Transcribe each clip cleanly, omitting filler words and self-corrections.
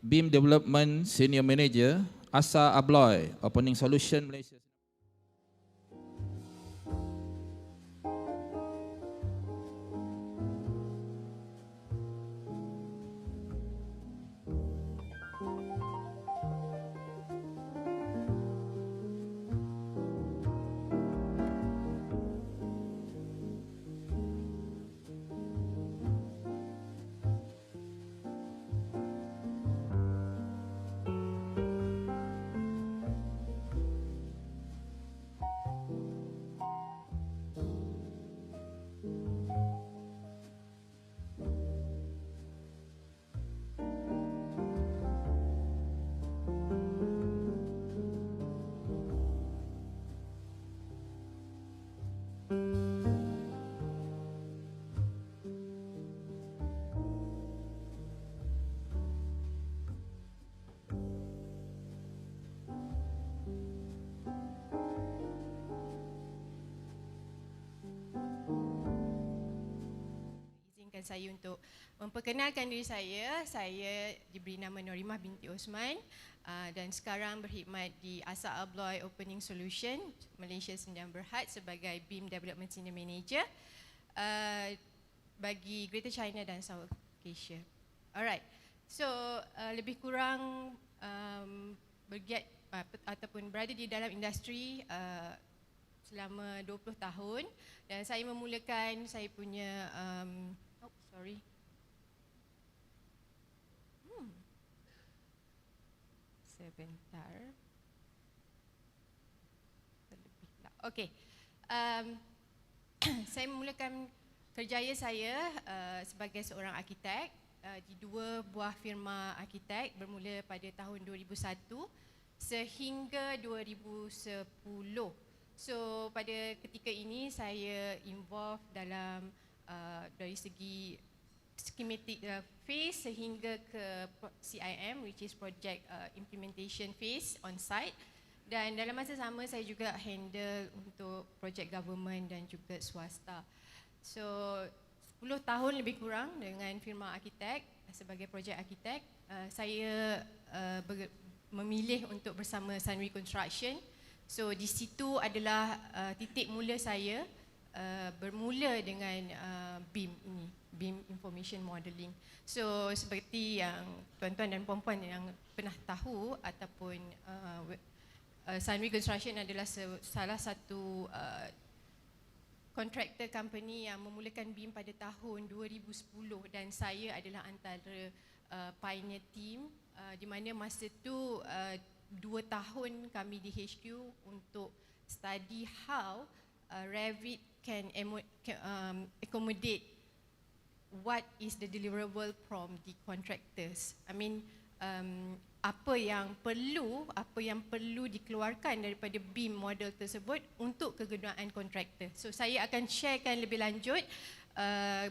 BIM Development Senior Manager, ASSA ABLOY, Opening Solution Malaysia. Saya untuk memperkenalkan diri saya diberi nama Norimah binti Othman dan sekarang berkhidmat di ASSA ABLOY Opening Solution Malaysia Sdn Bhd sebagai BIM Development Senior Manager bagi Greater China dan South Asia. Alright, so lebih kurang bergiat ataupun berada di dalam industri selama 20 tahun dan saya memulakan saya punya sebentar. Okey. Saya memulakan kerjaya saya sebagai seorang arkitek di dua buah firma arkitek bermula pada tahun 2001 sehingga 2010. So pada ketika ini saya involved dalam dari segi schematic phase sehingga ke CIM, which is Projek Implementation Phase on site, dan dalam masa sama saya juga handle untuk projek government dan juga swasta. So 10 tahun lebih kurang dengan firma arkitek sebagai projek arkitek. Saya memilih untuk bersama Sunway Construction. So di situ adalah titik mula saya bermula dengan BIM ini, BIM Information Modeling. So seperti yang tuan-tuan dan puan-puan yang pernah tahu ataupun Sunway Construction adalah salah satu contractor company yang memulakan BIM pada tahun 2010 dan saya adalah antara pioneer team di mana masa tu 2 tahun kami di HQ untuk study how Revit can accommodate what is the deliverable from the contractors. I mean, apa yang perlu dikeluarkan daripada BIM model tersebut untuk kegunaan kontraktor. So saya akan sharekan lebih lanjut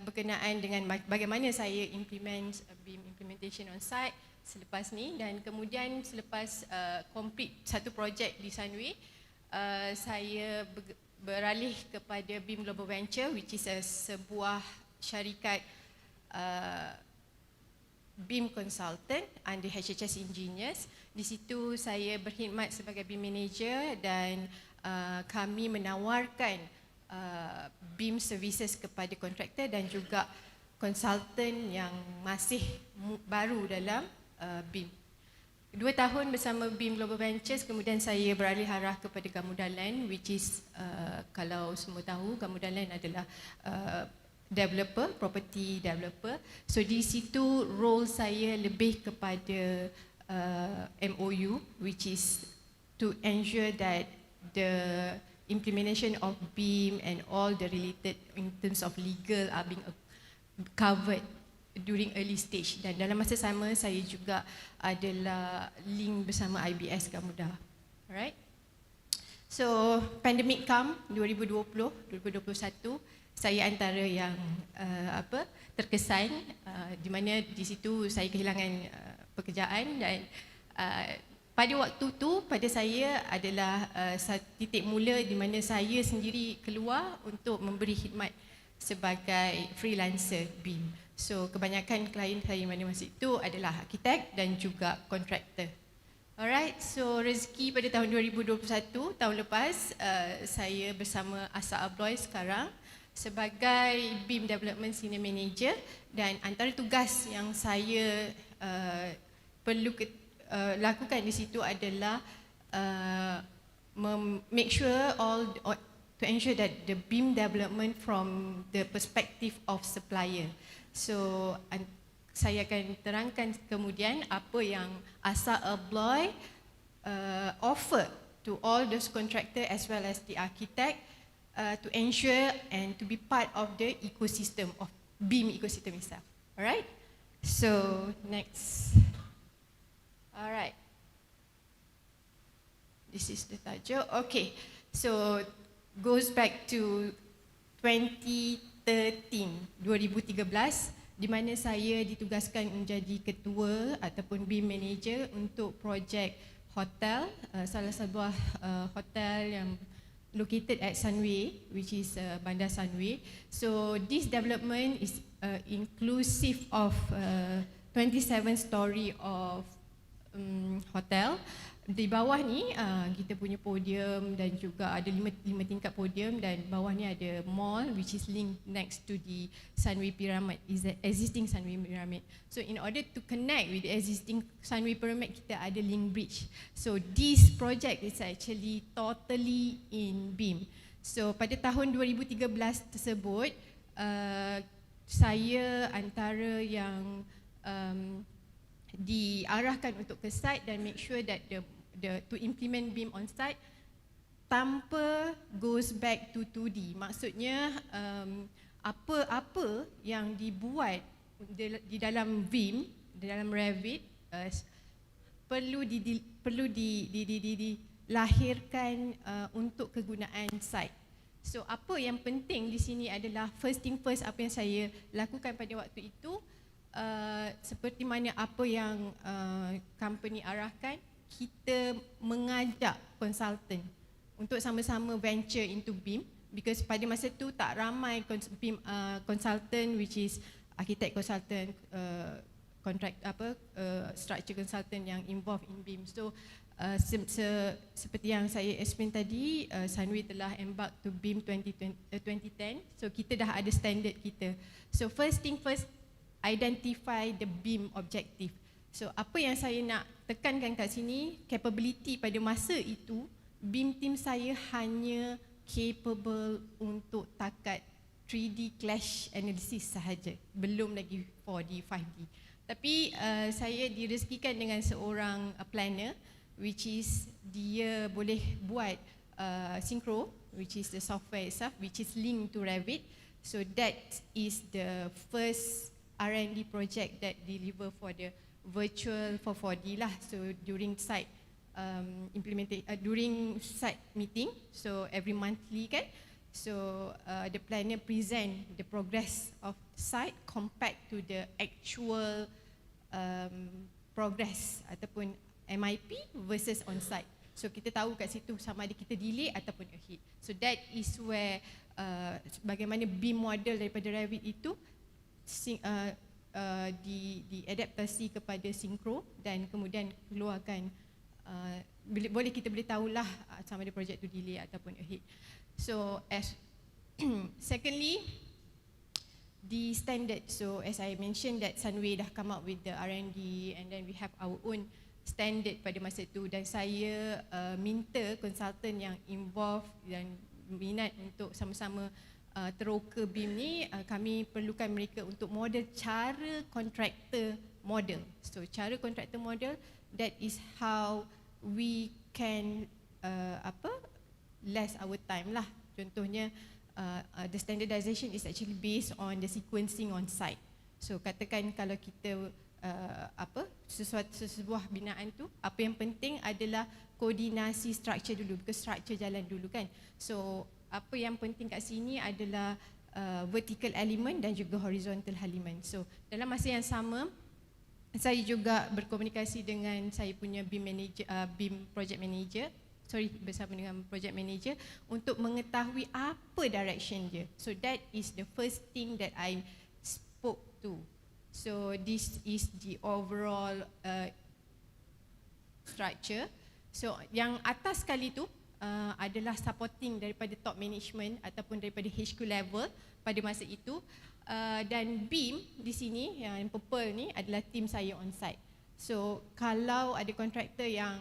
berkenaan dengan bagaimana saya implement BIM implementation on site selepas ni, dan kemudian selepas complete satu projek di Sunway, saya beralih kepada BIM Global Venture, which is sebuah syarikat BIM consultant under HHS Engineers. Di situ saya berkhidmat sebagai BIM manager dan kami menawarkan BIM services kepada kontraktor dan juga konsultan yang masih baru dalam BIM. 2 tahun bersama BIM Global Ventures, kemudian saya beralih arah kepada Gamudalan, which is kalau semua tahu, Gamudalan adalah developer, property developer. So di situ role saya lebih kepada MOU, which is to ensure that the implementation of BIM and all the related in terms of legal are being covered during early stage. Dan dalam masa sama saya juga adalah link bersama IBS Gamuda. Alright. So pandemic come 2020, 2021, saya antara yang terkesan di mana di situ saya kehilangan pekerjaan, dan pada waktu tu pada saya adalah titik mula di mana saya sendiri keluar untuk memberi khidmat sebagai freelancer BIM. So kebanyakan klien saya pada masa itu adalah arkitek dan juga kontraktor. Alright, so rezeki pada tahun 2021, tahun lepas, saya bersama ASSA ABLOY sekarang sebagai BIM Development Senior Manager, dan antara tugas yang saya perlu lakukan di situ adalah make sure to ensure that the BIM development from the perspective of supplier. So saya akan terangkan kemudian apa yang ASSA ABLOY offer to all those contractor as well as the architect to ensure and to be part of the ecosystem of BIM ecosystem itself. Alright. So next. Alright. This is the tajuk. Okay. So goes back to 2013, di mana saya ditugaskan menjadi ketua ataupun BIM manager untuk projek hotel, salah sebuah hotel yang located at Sunway, which is Bandar Sunway. So this development is inclusive of 27 story of hotel. Di bawah ni kita punya podium dan juga ada 5 tingkat podium, dan bawah ni ada mall which is linked next to the Sunway Pyramid, is the existing Sunway Pyramid. So in order to connect with the existing Sunway Pyramid, kita ada link bridge. So this project is actually totally in BIM. So pada tahun 2013 tersebut, saya antara yang diarahkan untuk ke site dan make sure that to implement BIM on site tanpa goes back to 2D. Maksudnya apa-apa yang dibuat di dalam BIM, di dalam Revit, perlu dilahirkan untuk kegunaan site. So apa yang penting di sini adalah first thing first, apa yang saya lakukan pada waktu itu, seperti mana apa yang company arahkan, kita mengajak konsultan untuk sama-sama venture into BIM, because pada masa tu tak ramai BIM consultant, which is architect consultant, contract structure consultant yang involved in BIM. So seperti yang saya explain tadi, Sunway telah embark to BIM 2010. So kita dah ada standard kita. So first thing first, identify the BIM objective. So apa yang saya nak tekankan kat sini, capability pada masa itu, BIM team saya hanya capable untuk takat 3D clash analysis sahaja, belum lagi 4D, 5D. Tapi saya direzekikan dengan seorang planner, which is dia boleh buat Synchro, which is the software itself, which is linked to Revit. So that is the first R&D project that deliver for the virtual for 4D lah. So during site during site meeting, so every monthly kan. So the planner present the progress of site compared to the actual progress ataupun MIP versus on site. So kita tahu kat situ sama ada kita delay ataupun ahead. So that is where bagaimana BIM model daripada Revit itu diadaptasi kepada sinkro dan kemudian keluarkan boleh kita boleh tahulah sama ada projek tu delay ataupun ahead. So as secondly, the standard. So as I mentioned that Sunway dah come up with the R&D and then we have our own standard pada masa itu, dan saya minta konsultan yang involved dan minat untuk sama-sama teroka BIM ni, kami perlukan mereka untuk model cara kontraktor model. So cara kontraktor model, that is how we can less our time lah. Contohnya the standardization is actually based on the sequencing on site. So katakan kalau kita sebuah binaan tu, apa yang penting adalah koordinasi structure dulu, because structure jalan dulu kan. So apa yang penting kat sini adalah vertical element dan juga horizontal element. So dalam masa yang sama, saya juga berkomunikasi dengan saya punya BIM manager, BIM project manager, bersama dengan project manager untuk mengetahui apa direction dia. So that is the first thing that I spoke to. So this is the overall structure. So yang atas sekali tu adalah supporting daripada top management ataupun daripada HQ level pada masa itu, dan BIM di sini yang purple ni adalah tim saya on site. So kalau ada kontraktor yang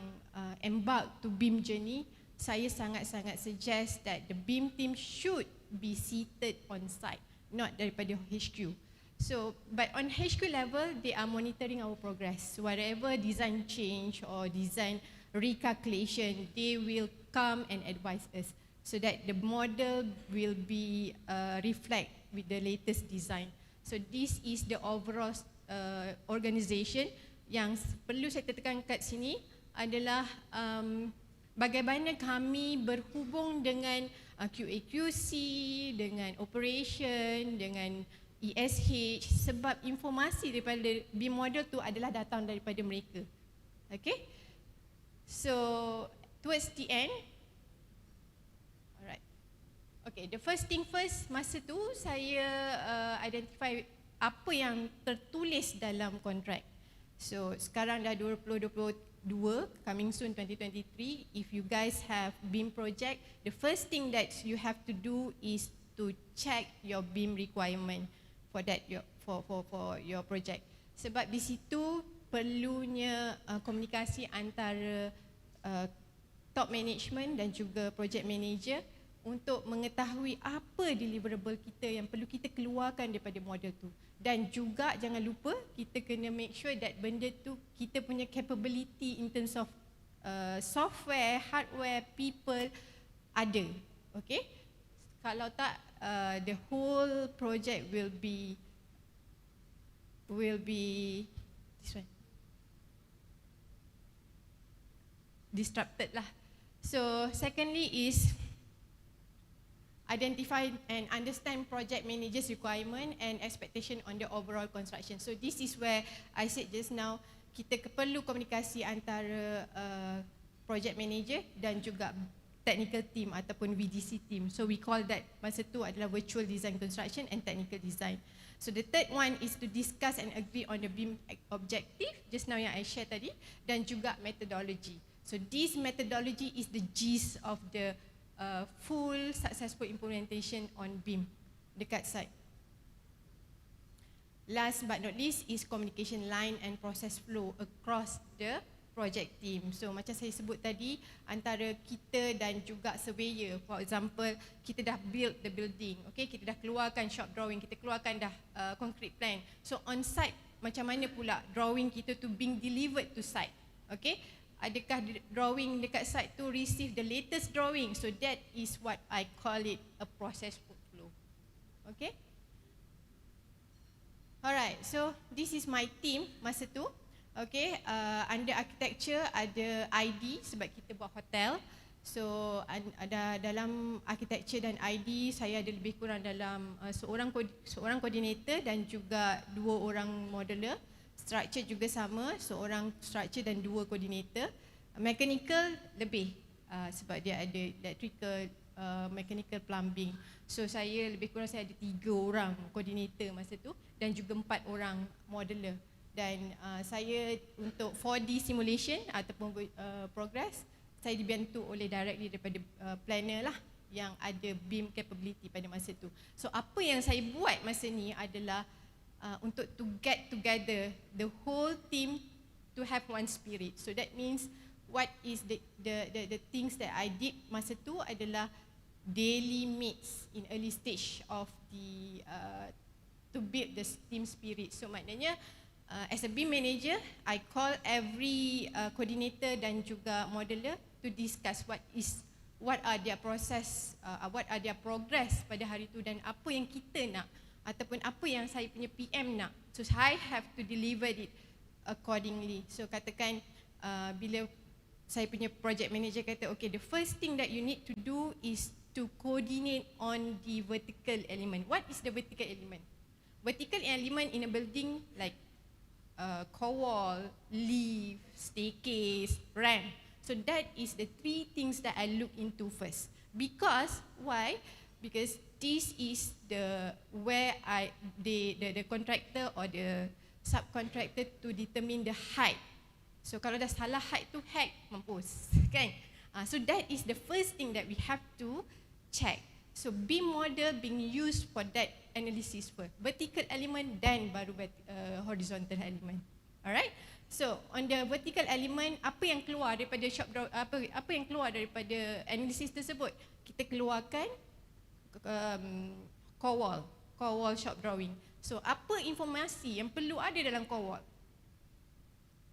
embark to BIM journey, saya sangat-sangat suggest that the BIM team should be seated on site, not daripada HQ. So but on HQ level, they are monitoring our progress. Whatever design change or design recalculation, they will come and advise us so that the model will be reflect with the latest design. So this is the overall organisation. Yang perlu saya tekankan kat sini adalah bagaimana kami berhubung dengan QA/QC, dengan operation, dengan ESH, sebab informasi daripada BIM model tu adalah datang daripada mereka. Okay? So towards the end, alright. Okay, the first thing first, masa tu saya identify apa yang tertulis dalam kontrak. So sekarang dah 2022, coming soon 2023. If you guys have BIM project, the first thing that you have to do is to check your BIM requirement for that for your project. Sebab di situ perlunya komunikasi antara top management dan juga project manager untuk mengetahui apa deliverable kita yang perlu kita keluarkan daripada model tu. Dan juga jangan lupa kita kena make sure that benda tu kita punya capability in terms of software, hardware, people ada. Okay? Kalau tak, the whole project will be this one, disrupted lah. So secondly is identify and understand project manager's requirement and expectation on the overall construction. So this is where I said just now, kita perlu komunikasi antara project manager dan juga technical team ataupun VDC team. So we call that masa tu adalah virtual design construction and technical design. So the third one is to discuss and agree on the BIM objective, just now yang I share tadi, dan juga methodology. So this methodology is the gist of the full successful implementation on BIM dekat site. Last but not least is communication line and process flow across the project team. So macam saya sebut tadi, antara kita dan juga surveyor, for example, kita dah build the building, okay, kita dah keluarkan shop drawing, kita keluarkan dah concrete plan. So on site, macam mana pula drawing kita tu being delivered to site, okay? Adakah drawing dekat site tu receive the latest drawing? So that is what I call it a process flow. Okay? Alright, so this is my team masa tu. Okay, under architecture ada ID sebab kita buat hotel. So ada dalam architecture dan ID saya ada lebih kurang dalam seorang koordinator dan juga 2 orang modeler. Structure juga sama, seorang structure dan 2 koordinator. Mechanical lebih sebab dia ada electrical, mechanical, plumbing. So saya lebih kurang saya ada 3 orang koordinator masa tu dan juga 4 orang modeler. Dan saya untuk 4D simulation ataupun progress, saya dibantu oleh directly daripada planner lah yang ada BIM capability pada masa tu. So apa yang saya buat masa ni adalah untuk to get together the whole team to have one spirit. So that means what is the things that I did masa tu adalah daily meets in early stage of the to build the team spirit. So maknanya as a BIM manager, I call every coordinator dan juga modeler to discuss what are their process, what are their progress pada hari tu dan apa yang kita nak ataupun apa yang saya punya PM nak. So I have to deliver it accordingly. So katakan bila saya punya project manager kata, okay, the first thing that you need to do is to coordinate on the vertical element. What is the vertical element? Vertical element in a building like core wall, lift, staircase, ramp. So that is the 3 things that I look into first. Because why? Because this is where the contractor or the subcontractor to determine the height. So kalau dah salah height tu hack, mampus, kan? So that is the first thing that we have to check. So BIM model being used for that analysis first. Vertical element dan baru horizontal element. Alright? So on the vertical element, apa yang keluar daripada apa yang keluar daripada analisis tersebut? Kita keluarkan core wall shop drawing. So apa informasi yang perlu ada dalam core wall?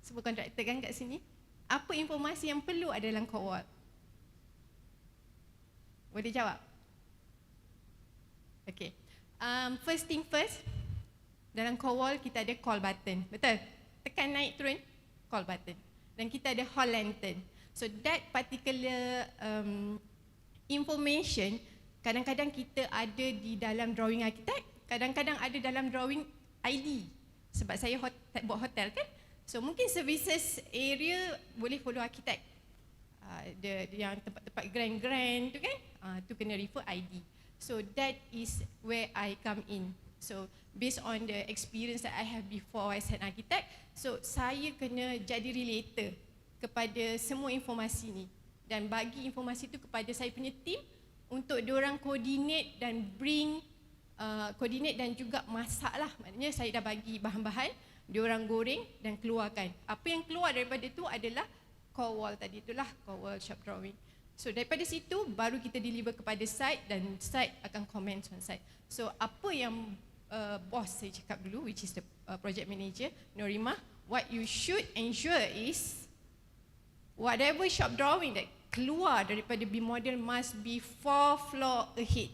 Semua kontraktor kan kat sini. Apa informasi yang perlu ada dalam core wall? Boleh jawab? Okay. First thing first, dalam core wall kita ada call button, betul? Tekan naik turun, call button. Dan kita ada hall lantern. So that particular information kadang-kadang kita ada di dalam drawing arkitek, kadang-kadang ada dalam drawing ID. Sebab saya buat hotel kan. So mungkin services area boleh follow arkitek. Yang tempat-tempat grand-grand tu kan, tu kena refer ID. So that is where I come in. So based on the experience that I have before as an architect, so saya kena jadi relator kepada semua informasi ni dan bagi informasi tu kepada saya punya team untuk diorang coordinate dan bring coordinate dan juga masak lah. Maknanya saya dah bagi bahan-bahan, diorang goreng dan keluarkan. Apa yang keluar daripada tu adalah core wall tadi itulah, core wall shop drawing. So daripada situ baru kita deliver kepada site dan site akan comment on site. So apa yang boss saya cakap dulu, which is the project manager, Norimah, what you should ensure is whatever shop drawing that keluar daripada BIM model must be 4 floor ahead.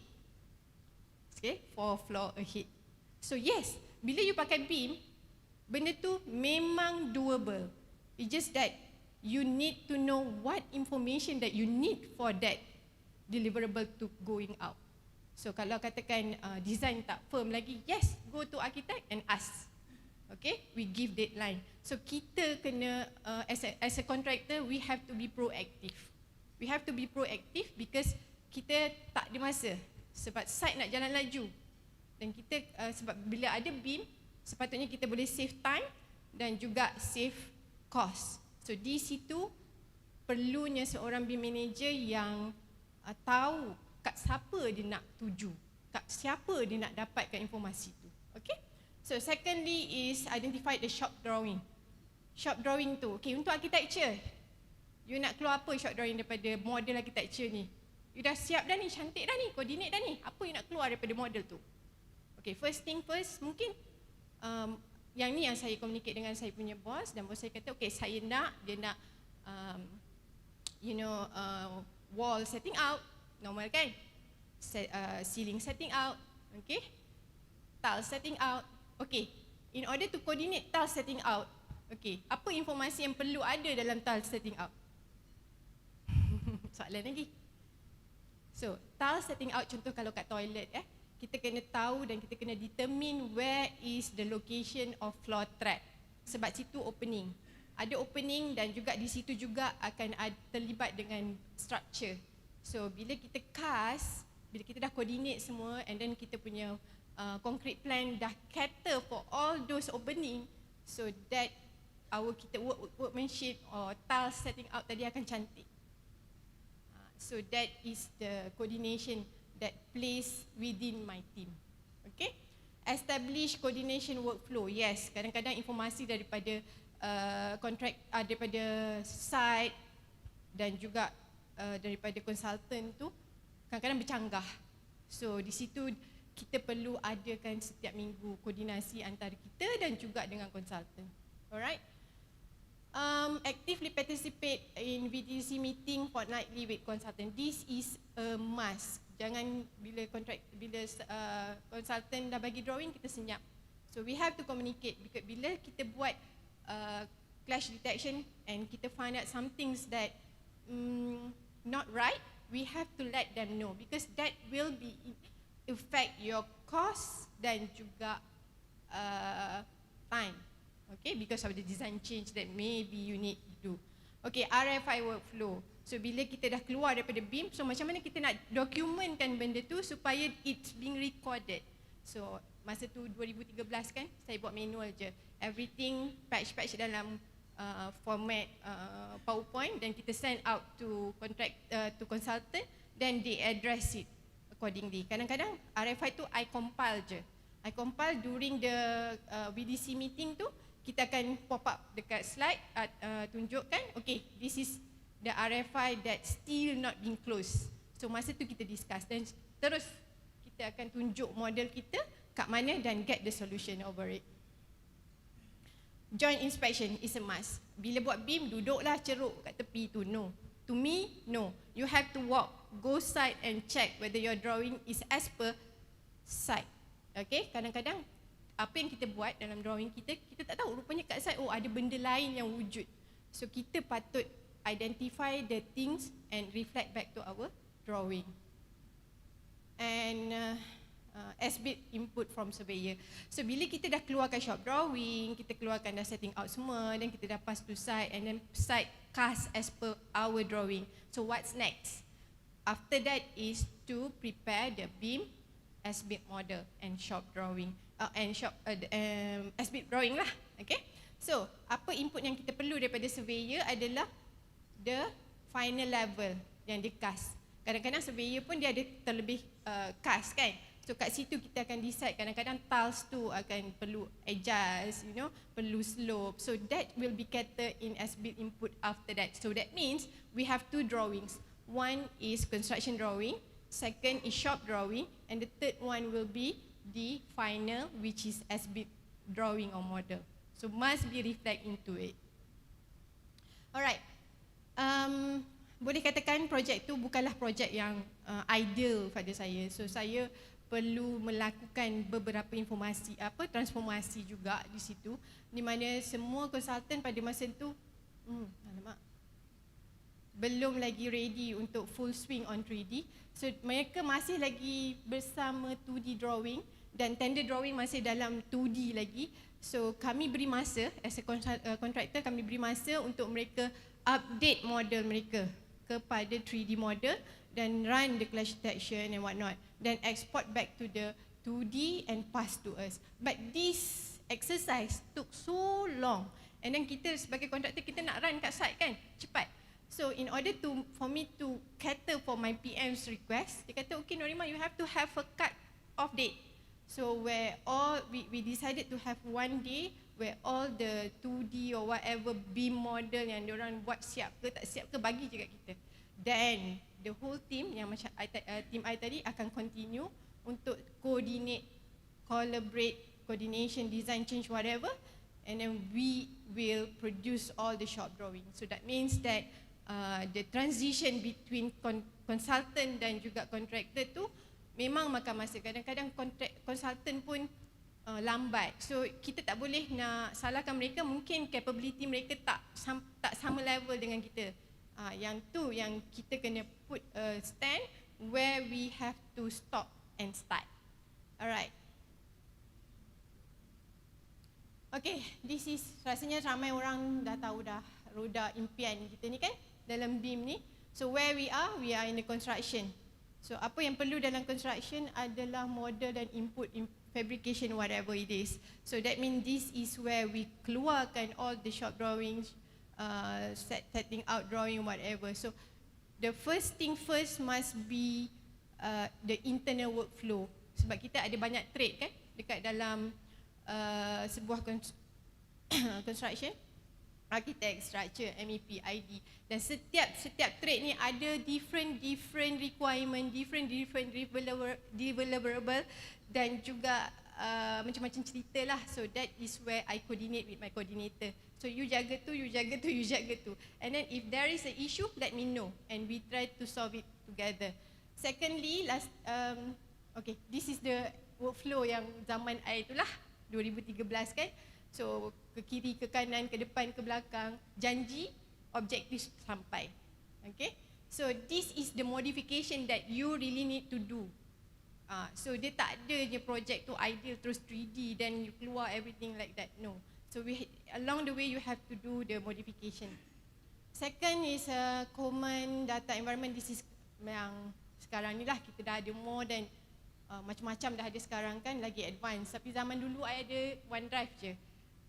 Okay, 4 floor ahead. So yes, bila you pakai BIM, benda tu memang doable. It's just that you need to know what information that you need for that deliverable to going out. So kalau katakan design tak firm lagi, yes, go to architect and ask. Okay, we give deadline. So kita kena as a contractor, we have to be proactive. We have to be proactive because kita tak ada masa. Sebab site nak jalan laju. Dan kita sebab bila ada BIM, sepatutnya kita boleh save time dan juga save cost. So di situ perlunya seorang BIM manager yang tahu kat siapa dia nak tuju, kat siapa dia nak dapatkan informasi tu. Okay? So secondly is identify the shop drawing. Shop drawing tu, okay, untuk architecture, you nak keluar apa shop drawing daripada model architecture ni? You dah siap dah ni, cantik dah ni, coordinate dah ni, apa you nak keluar daripada model tu? Okay, first thing first, mungkin yang ni yang saya communicate dengan saya punya boss dan bos saya kata, okay, saya nak, dia nak wall setting out, normal kan? Ceiling setting out, okay? Tile setting out, okay. In order to coordinate tile setting out, okay, apa informasi yang perlu ada dalam tile setting out? soalan lagi. So, tile setting out, contoh kalau kat toilet, kita kena tahu dan kita kena determine where is the location of floor trap. Sebab situ opening. Ada opening dan juga di situ juga akan terlibat dengan structure. So, bila kita cast, bila kita dah coordinate semua and then kita punya concrete plan dah cater for all those opening, so that kita workmanship or tile setting out tadi akan cantik. So that is the coordination that plays within my team. Okay? Establish coordination workflow. Yes, kadang-kadang informasi daripada kontrak, daripada site dan juga daripada konsultan tu kadang-kadang bercanggah. So di situ kita perlu adakan setiap minggu koordinasi antara kita dan juga dengan konsultan. Alright? Actively participate in VDC meeting fortnightly with consultant. This is a must. Jangan bila konsultan dah bagi drawing kita senyap. So we have to communicate. Because bila kita buat clash detection and kita find out some things that not right, we have to let them know because that will be affect your cost dan juga time. Okay, because of the design change that maybe you need to do. Okay, RFI workflow. So bila kita dah keluar daripada BIM, so macam mana kita nak dokumentkan benda tu supaya it's being recorded. So masa tu 2013 kan, saya buat manual je. Everything patch dalam format PowerPoint dan kita send out to consultant, then they address it accordingly. Kadang-kadang RFI tu I compile je. I compile during the VDC meeting tu, kita akan pop up dekat slide, tunjukkan, okay, this is the RFI that still not being closed. So masa tu kita discuss dan terus kita akan tunjuk model kita kat mana dan get the solution over it. Joint inspection is a must. Bila buat BIM, duduklah ceruk kat tepi tu, no. To me, no. You have to walk, go site and check whether your drawing is as per site. Okay, kadang-kadang apa yang kita buat dalam drawing kita tak tahu rupanya kat site, ada benda lain yang wujud. So kita patut identify the things and reflect back to our drawing. And as-built input from surveyor. So bila kita dah keluarkan shop drawing, kita keluarkan dah setting out semua, dan kita dah pass to site and then site cast as per our drawing. So what's next? After that is to prepare the BIM as-built model and shop drawing. As-built drawing lah. Okay? So apa input yang kita perlu daripada surveyor adalah the final level yang dia cast. Kadang-kadang surveyor pun dia ada terlebih cast kan. So kat situ kita akan decide, kadang-kadang tiles tu akan perlu adjust, perlu slope. So that will be catered in as-built input after that. So that means we have two drawings. One is construction drawing, second is shop drawing, and the third one will be the final, which is as-built drawing or model. So must be reflect into it. Alright. Boleh katakan projek tu bukanlah projek yang ideal pada saya. So saya perlu melakukan beberapa transformasi juga di situ, di mana semua konsultan pada masa itu belum lagi ready untuk full swing on 3D. So mereka masih lagi bersama 2D drawing dan tender drawing masih dalam 2D lagi. So kami beri masa, as a contractor, kami beri masa untuk mereka update model mereka kepada 3D model dan run the clash detection and whatnot, then export back to the 2D and pass to us. But this exercise took so long, and then kita sebagai kontraktor kita nak run kat site kan, cepat. So in order for me to cater for my PM's request, dia kata, okay Norimah, you have to have a cut off date. So where we decided to have one day where all the 2D or whatever BIM model yang diorang buat siap ke tak siap ke, bagi je kat kita. Then the whole team yang macam team I tadi akan continue untuk coordinate, collaborate, coordination, design change, whatever, and then we will produce all the shop drawing. So that means that the transition between consultant dan juga contractor tu memang makan masa. Kadang-kadang consultant pun lambat. So kita tak boleh nak salahkan mereka, mungkin capability mereka tak sama level dengan kita. Yang tu yang kita kena put a stand where we have to stop and start. Alright. Okay, this is rasanya ramai orang dah tahu dah roda impian kita ni kan dalam BIM ni. So where we are in the construction. So apa yang perlu dalam construction adalah model dan input fabrication whatever it is. So that means this is where we keluarkan all the shop drawings, setting out drawing whatever. So the first thing first must be the internal workflow. Sebab kita ada banyak trade kan dekat dalam sebuah construction, architect, structure, MEP, ID, dan setiap trade ni ada different requirement, different deliverable dan juga macam-macam cerita lah. So that is where I coordinate with my coordinator. So you jaga tu, you jaga tu, you jaga tu. And then if there is an issue, let me know and we try to solve it together. Secondly, okay, this is the workflow yang zaman I itulah 2013 kan. So ke kiri, ke kanan, ke depan, ke belakang, janji, objektif sampai. Okay. So this is the modification that you really need to do. So dia tak ada je project tu ideal terus 3D then you keluar everything like that. No. So along the way you have to do the modification. Second is common data environment. This is yang sekarang ni lah kita dah ada more than macam-macam dah ada sekarang kan, lagi advance. Tapi zaman dulu I ada OneDrive je.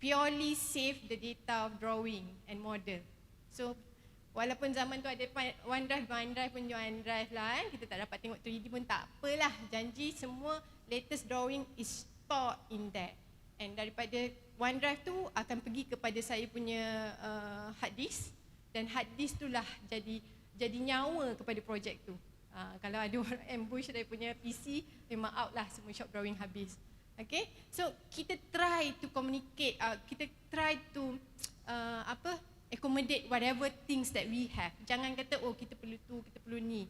Purely save the data of drawing and model. So walaupun zaman tu ada OneDrive lah kan, kita tak dapat tengok 3D pun tak apalah. Janji semua latest drawing is stored in there. And daripada OneDrive tu akan pergi kepada saya punya hard disk, dan hard disk tu lah jadi nyawa kepada projek tu. Kalau ada orang ambush dari punya PC, memang out lah, semua shop drawing habis. Okay, so kita try to communicate, kita try to accommodate whatever things that we have. Jangan kata oh kita perlu tu, kita perlu ni.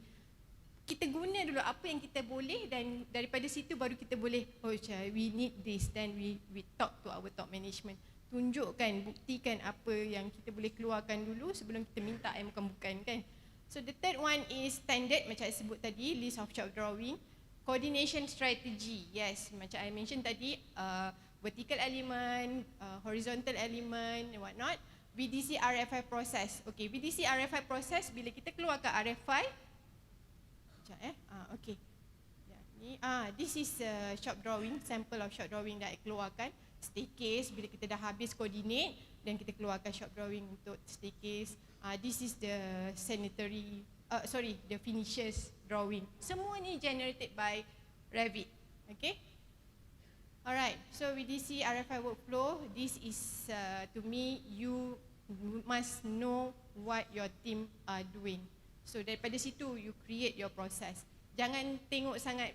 Kita guna dulu apa yang kita boleh, dan daripada situ baru kita boleh we need this, then we talk to our top management. Tunjukkan, buktikan apa yang kita boleh keluarkan dulu sebelum kita minta yang bukan-bukan kan. So the third one is standard, macam saya sebut tadi, list of shop drawing. Coordination strategy, yes, macam I mention tadi, vertical element, horizontal element and what not. VDC RFI process. Okay, VDC RFI process bila kita keluarkan RFI. Okay. Ni this is shop drawing, sample of shop drawing that I keluarkan. Staircase bila kita dah habis coordinate dan kita keluarkan shop drawing untuk staircase. This is the sanitary the finishers drawing. Semua ni generated by Revit. Okay. Alright, so VDC RFI workflow, this is to me, you must know what your team are doing. So daripada situ you create your process. Jangan tengok sangat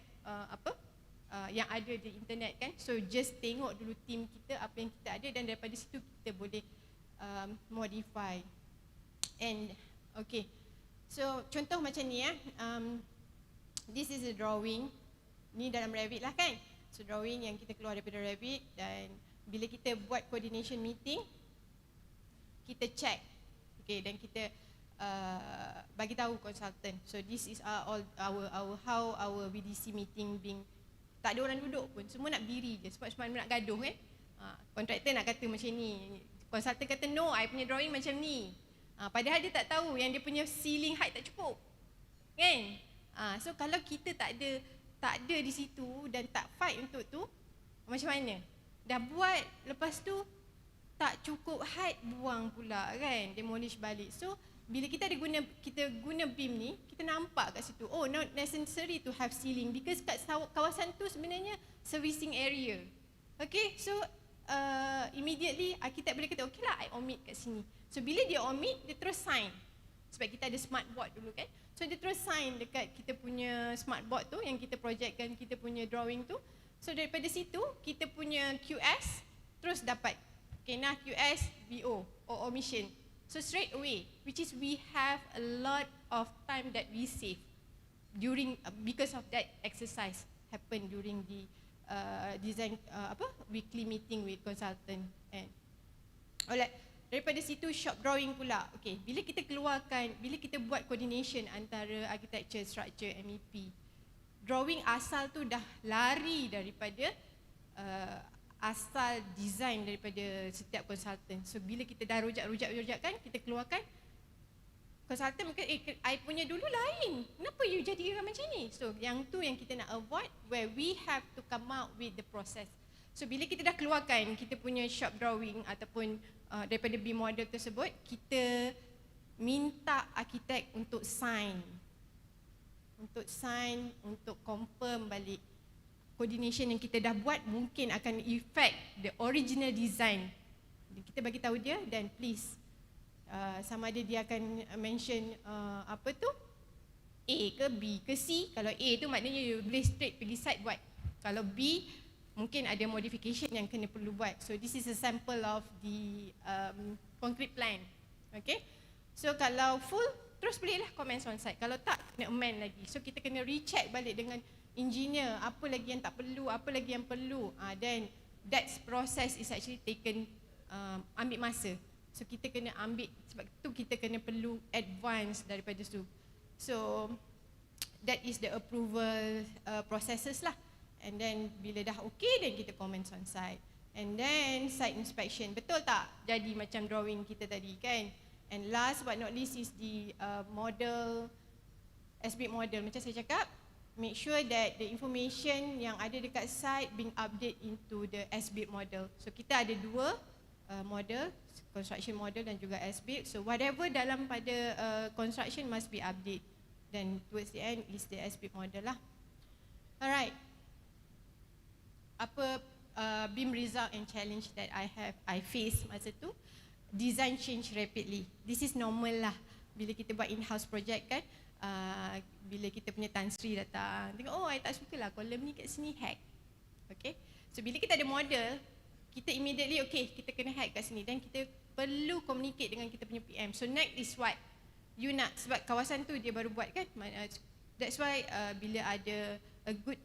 yang ada di internet kan. So just tengok dulu team kita, apa yang kita ada, dan daripada situ kita boleh modify. And okay, so contoh macam ni this is a drawing. Ni dalam Revit lah kan. So drawing yang kita keluar daripada Revit, dan bila kita buat coordination meeting, kita check, okay, dan kita bagi tahu consultant. So this is all how our VDC meeting being. Tak ada orang duduk pun, semua nak berdiri je sebab semua nak gaduh kan. Kontraktor nak kata macam ni, consultant kata no, I punya drawing macam ni. Padahal dia tak tahu yang dia punya ceiling height tak cukup kan. So kalau kita tak ada di situ dan tak fight untuk tu, macam mana? Dah buat, lepas tu tak cukup height, buang pula kan, demolish balik. So bila kita guna BIM ni, kita nampak kat situ, oh not necessary to have ceiling because kat kawasan tu sebenarnya servicing area. Okay, so immediately architect boleh kata, okay lah, I omit kat sini. So bila dia omit, dia terus sign. Sebab kita ada smart board dulu kan. So dia terus sign dekat kita punya smart board tu yang kita projectkan kita punya drawing tu. So daripada situ kita punya QS terus dapat. Okay, nah QS VO or omission. So straight away, which is we have a lot of time that we save during because of that exercise happen during the design weekly meeting with consultant. And alright, Daripada situ shop drawing pula. Okey, bila kita keluarkan, bila kita buat coordination antara architecture, structure, MEP, drawing asal tu dah lari daripada asal design daripada setiap konsultan. So bila kita dah rujak-rujakkan, kita keluarkan, konsultan mungkin I punya dulu lain. Kenapa you jadi macam ni? So yang tu yang kita nak avoid, where we have to come out with the process. So bila kita dah keluarkan kita punya shop drawing ataupun daripada B model tersebut, kita minta arkitek untuk sign. Untuk confirm balik coordination yang kita dah buat mungkin akan affect the original design. Kita bagi tahu dia, dan please sama ada dia akan mention apa tu, A ke B ke C. Kalau A tu maknanya you boleh straight pergi site buat. Kalau B mungkin ada modification yang kena perlu buat. So this is a sample of the concrete plan. Okay. So kalau full, terus bolehlah comment on site. Kalau tak, kena amend lagi. So kita kena recheck balik dengan engineer, apa lagi yang tak perlu, apa lagi yang perlu. Then that process is actually taken, ambil masa. So kita kena ambil, sebab tu kita kena perlu advance daripada tu. So that is the approval processes lah. And then bila dah okay, then kita comments on site. And then site inspection, betul tak jadi macam drawing kita tadi kan? And last but not least is the model, SBIT model. Macam saya cakap, make sure that the information yang ada dekat site being update into the SBIT model. So kita ada dua model, construction model dan juga SBIT. So whatever dalam pada construction must be update. Then towards the end is the SBIT model lah. Alright. Apa beam result and challenge that I face masa tu? Design change rapidly. This is normal lah. Bila kita buat in-house project kan, bila kita punya Tan Sri datang, tengok, oh I tak suka lah column ni kat sini hack. Okay. So bila kita ada model, kita immediately okay, kita kena hack kat sini, dan kita perlu communicate dengan kita punya PM. So next is what you nak, sebab kawasan tu dia baru buat kan. That's why bila ada a good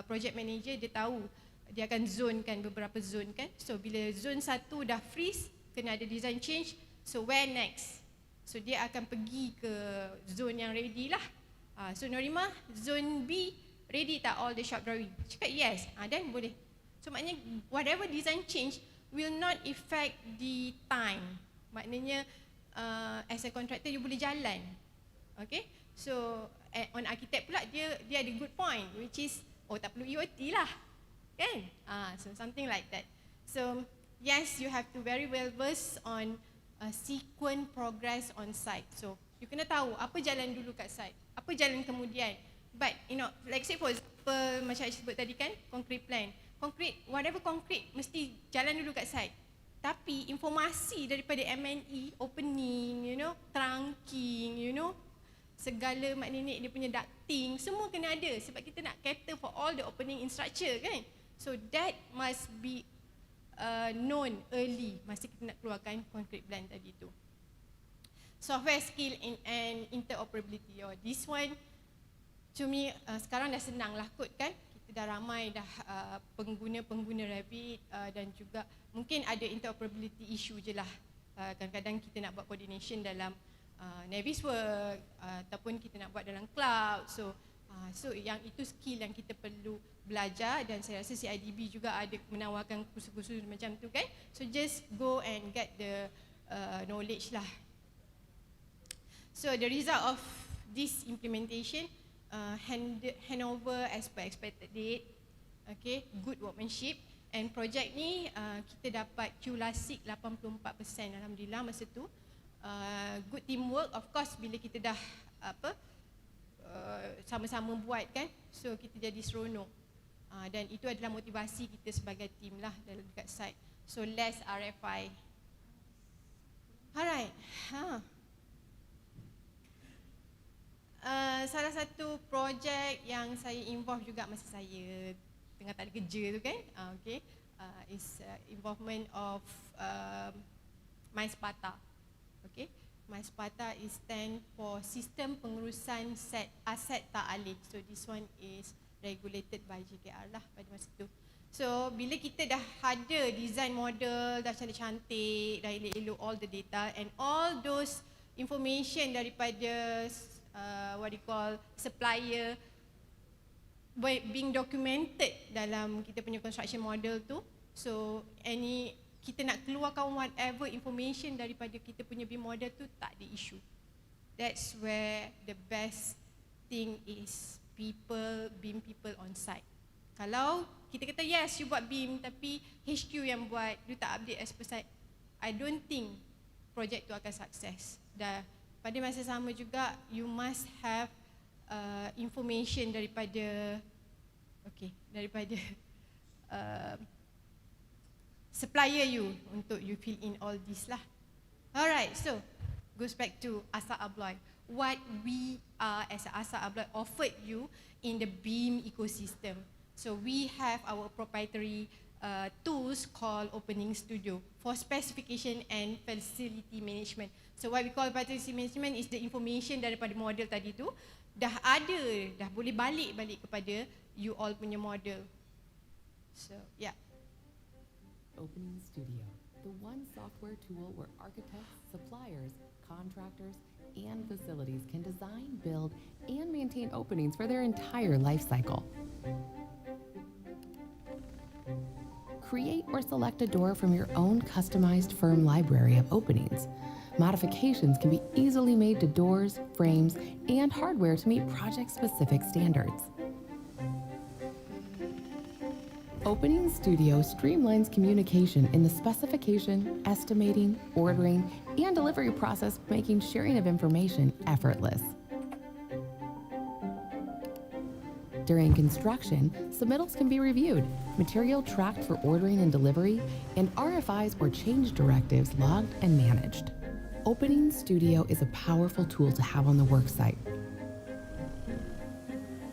project manager, dia tahu dia akan zone kan, beberapa zone kan. So bila zone 1 dah freeze, kena ada design change. So where next? So dia akan pergi ke zone yang ready lah. So Norimah, zone B ready tak all the shop drawing? Cakap yes, then boleh. So maknanya whatever design change will not affect the time. Maknanya as a contractor you boleh jalan. Okay. So on architect pula dia ada good point, which is tak perlu EOT lah kan. So something like that. So yes, you have to very well verse on sequence progress on site. So you kena tahu apa jalan dulu kat site, apa jalan kemudian. But you know, like say for example, macam saya sebut tadi kan, concrete plan, concrete, whatever concrete mesti jalan dulu kat site. Tapi informasi daripada M&E, opening, you know, trunking, you know, segala maknanya dia punya ducting, semua kena ada sebab kita nak cater for all the opening in structure kan. So that must be known early masa kita nak keluarkan concrete plan tadi tu. Software skill and interoperability. This one to me sekarang dah senang lah kot kan. Kita dah ramai dah pengguna-pengguna Revit dan juga mungkin ada interoperability issue je lah. Kadang-kadang kita nak buat coordination dalam Navisworks ataupun kita nak buat dalam cloud. So yang itu skill yang kita perlu belajar, dan saya rasa CIDB juga ada menawarkan kursus-kursus macam tu kan. So just go and get the knowledge lah. So the result of this implementation, handover as per expected date, okay, good workmanship, and project ni kita dapat QLASIK 84% alhamdulillah masa tu. Good teamwork, of course bila kita dah sama-sama buat kan, so kita jadi seronok. Dan itu adalah motivasi kita sebagai tim lah dalam dekat site. So less RFI. Alright. Salah satu projek yang saya involve juga masa saya tengah tak ada kerja tu kan, okay, is involvement of MySPATA. Okay, MySPATA is stand for Sistem Pengurusan Aset Tak Alih. So this one is regulated by JKR lah pada masa itu. So bila kita dah ada design model, dah cantik-cantik, dah elok-elok all the data and all those information daripada what you call supplier being documented dalam kita punya construction model tu. So kita nak keluarkan whatever information daripada kita punya BIM model tu tak ada issue. That's where the best thing is BIM people on site. Kalau kita kata yes you buat BIM tapi HQ yang buat, you tak update as per site, I don't think projek tu akan sukses. Dan pada masa sama juga you must have information daripada supplier you untuk you fill in all this lah. Alright, so goes back to ASSA ABLOY. What we are as ASSA ABLOY offered you in the BIM ecosystem. So we have our proprietary tools called Opening Studio for specification and facility management. So what we call facility management is the information daripada model tadi tu dah ada, dah boleh balik kepada you all punya model. So yeah. Opening Studio, the one software tool where architects, suppliers, contractors, and facilities can design, build, and maintain openings for their entire life cycle. Create or select a door from your own customized firm library of openings. Modifications can be easily made to doors, frames, and hardware to meet project-specific standards. Opening Studio streamlines communication in the specification, estimating, ordering, and delivery process, making sharing of information effortless. During construction, submittals can be reviewed, material tracked for ordering and delivery, and RFIs or change directives logged and managed. Opening Studio is a powerful tool to have on the worksite.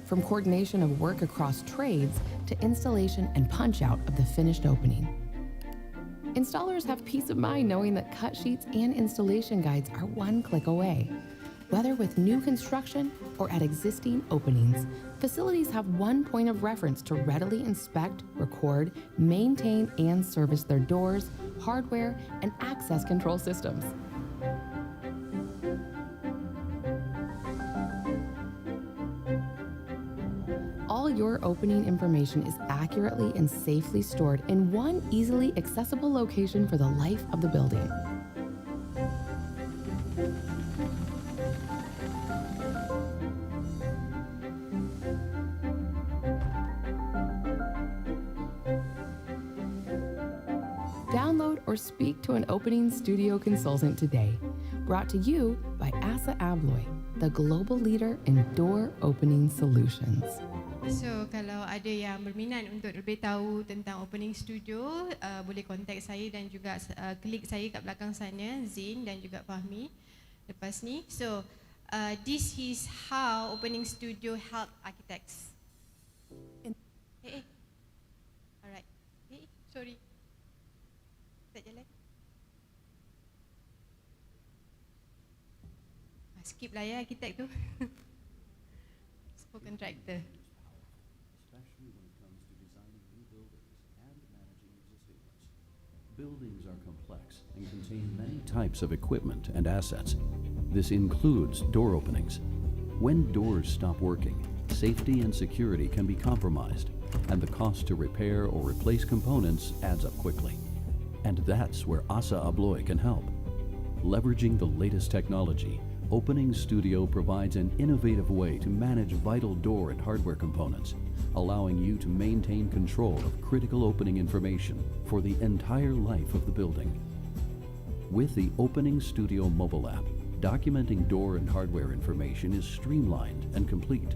From coordination of work across trades to installation and punch-out of the finished opening. Installers have peace of mind knowing that cut sheets and installation guides are one click away. Whether with new construction or at existing openings, facilities have one point of reference to readily inspect, record, maintain, and service their doors, hardware, and access control systems. All your opening information is accurately and safely stored in one easily accessible location for the life of the building. Download or speak to an Opening Studio consultant today. Brought to you by ASSA ABLOY, the global leader in door opening solutions. So kalau ada yang berminat untuk lebih tahu tentang Opening Studio, boleh kontak saya dan juga klik saya kat belakang sana, Zain dan juga Fahmi lepas ni. So this is how Opening Studio help architects. Alright. Sorry. Tak jalan. Skip lah ya arkitek tu. Contractor. Especially when it comes to designing new buildings and managing existing ones. Buildings are complex and contain many types of equipment and assets. This includes door openings. When doors stop working, safety and security can be compromised, and the cost to repair or replace components adds up quickly. And that's where ASSA ABLOY can help. Leveraging the latest technology, Opening Studio provides an innovative way to manage vital door and hardware components, allowing you to maintain control of critical opening information for the entire life of the building. With the Opening Studio mobile app, documenting door and hardware information is streamlined and complete.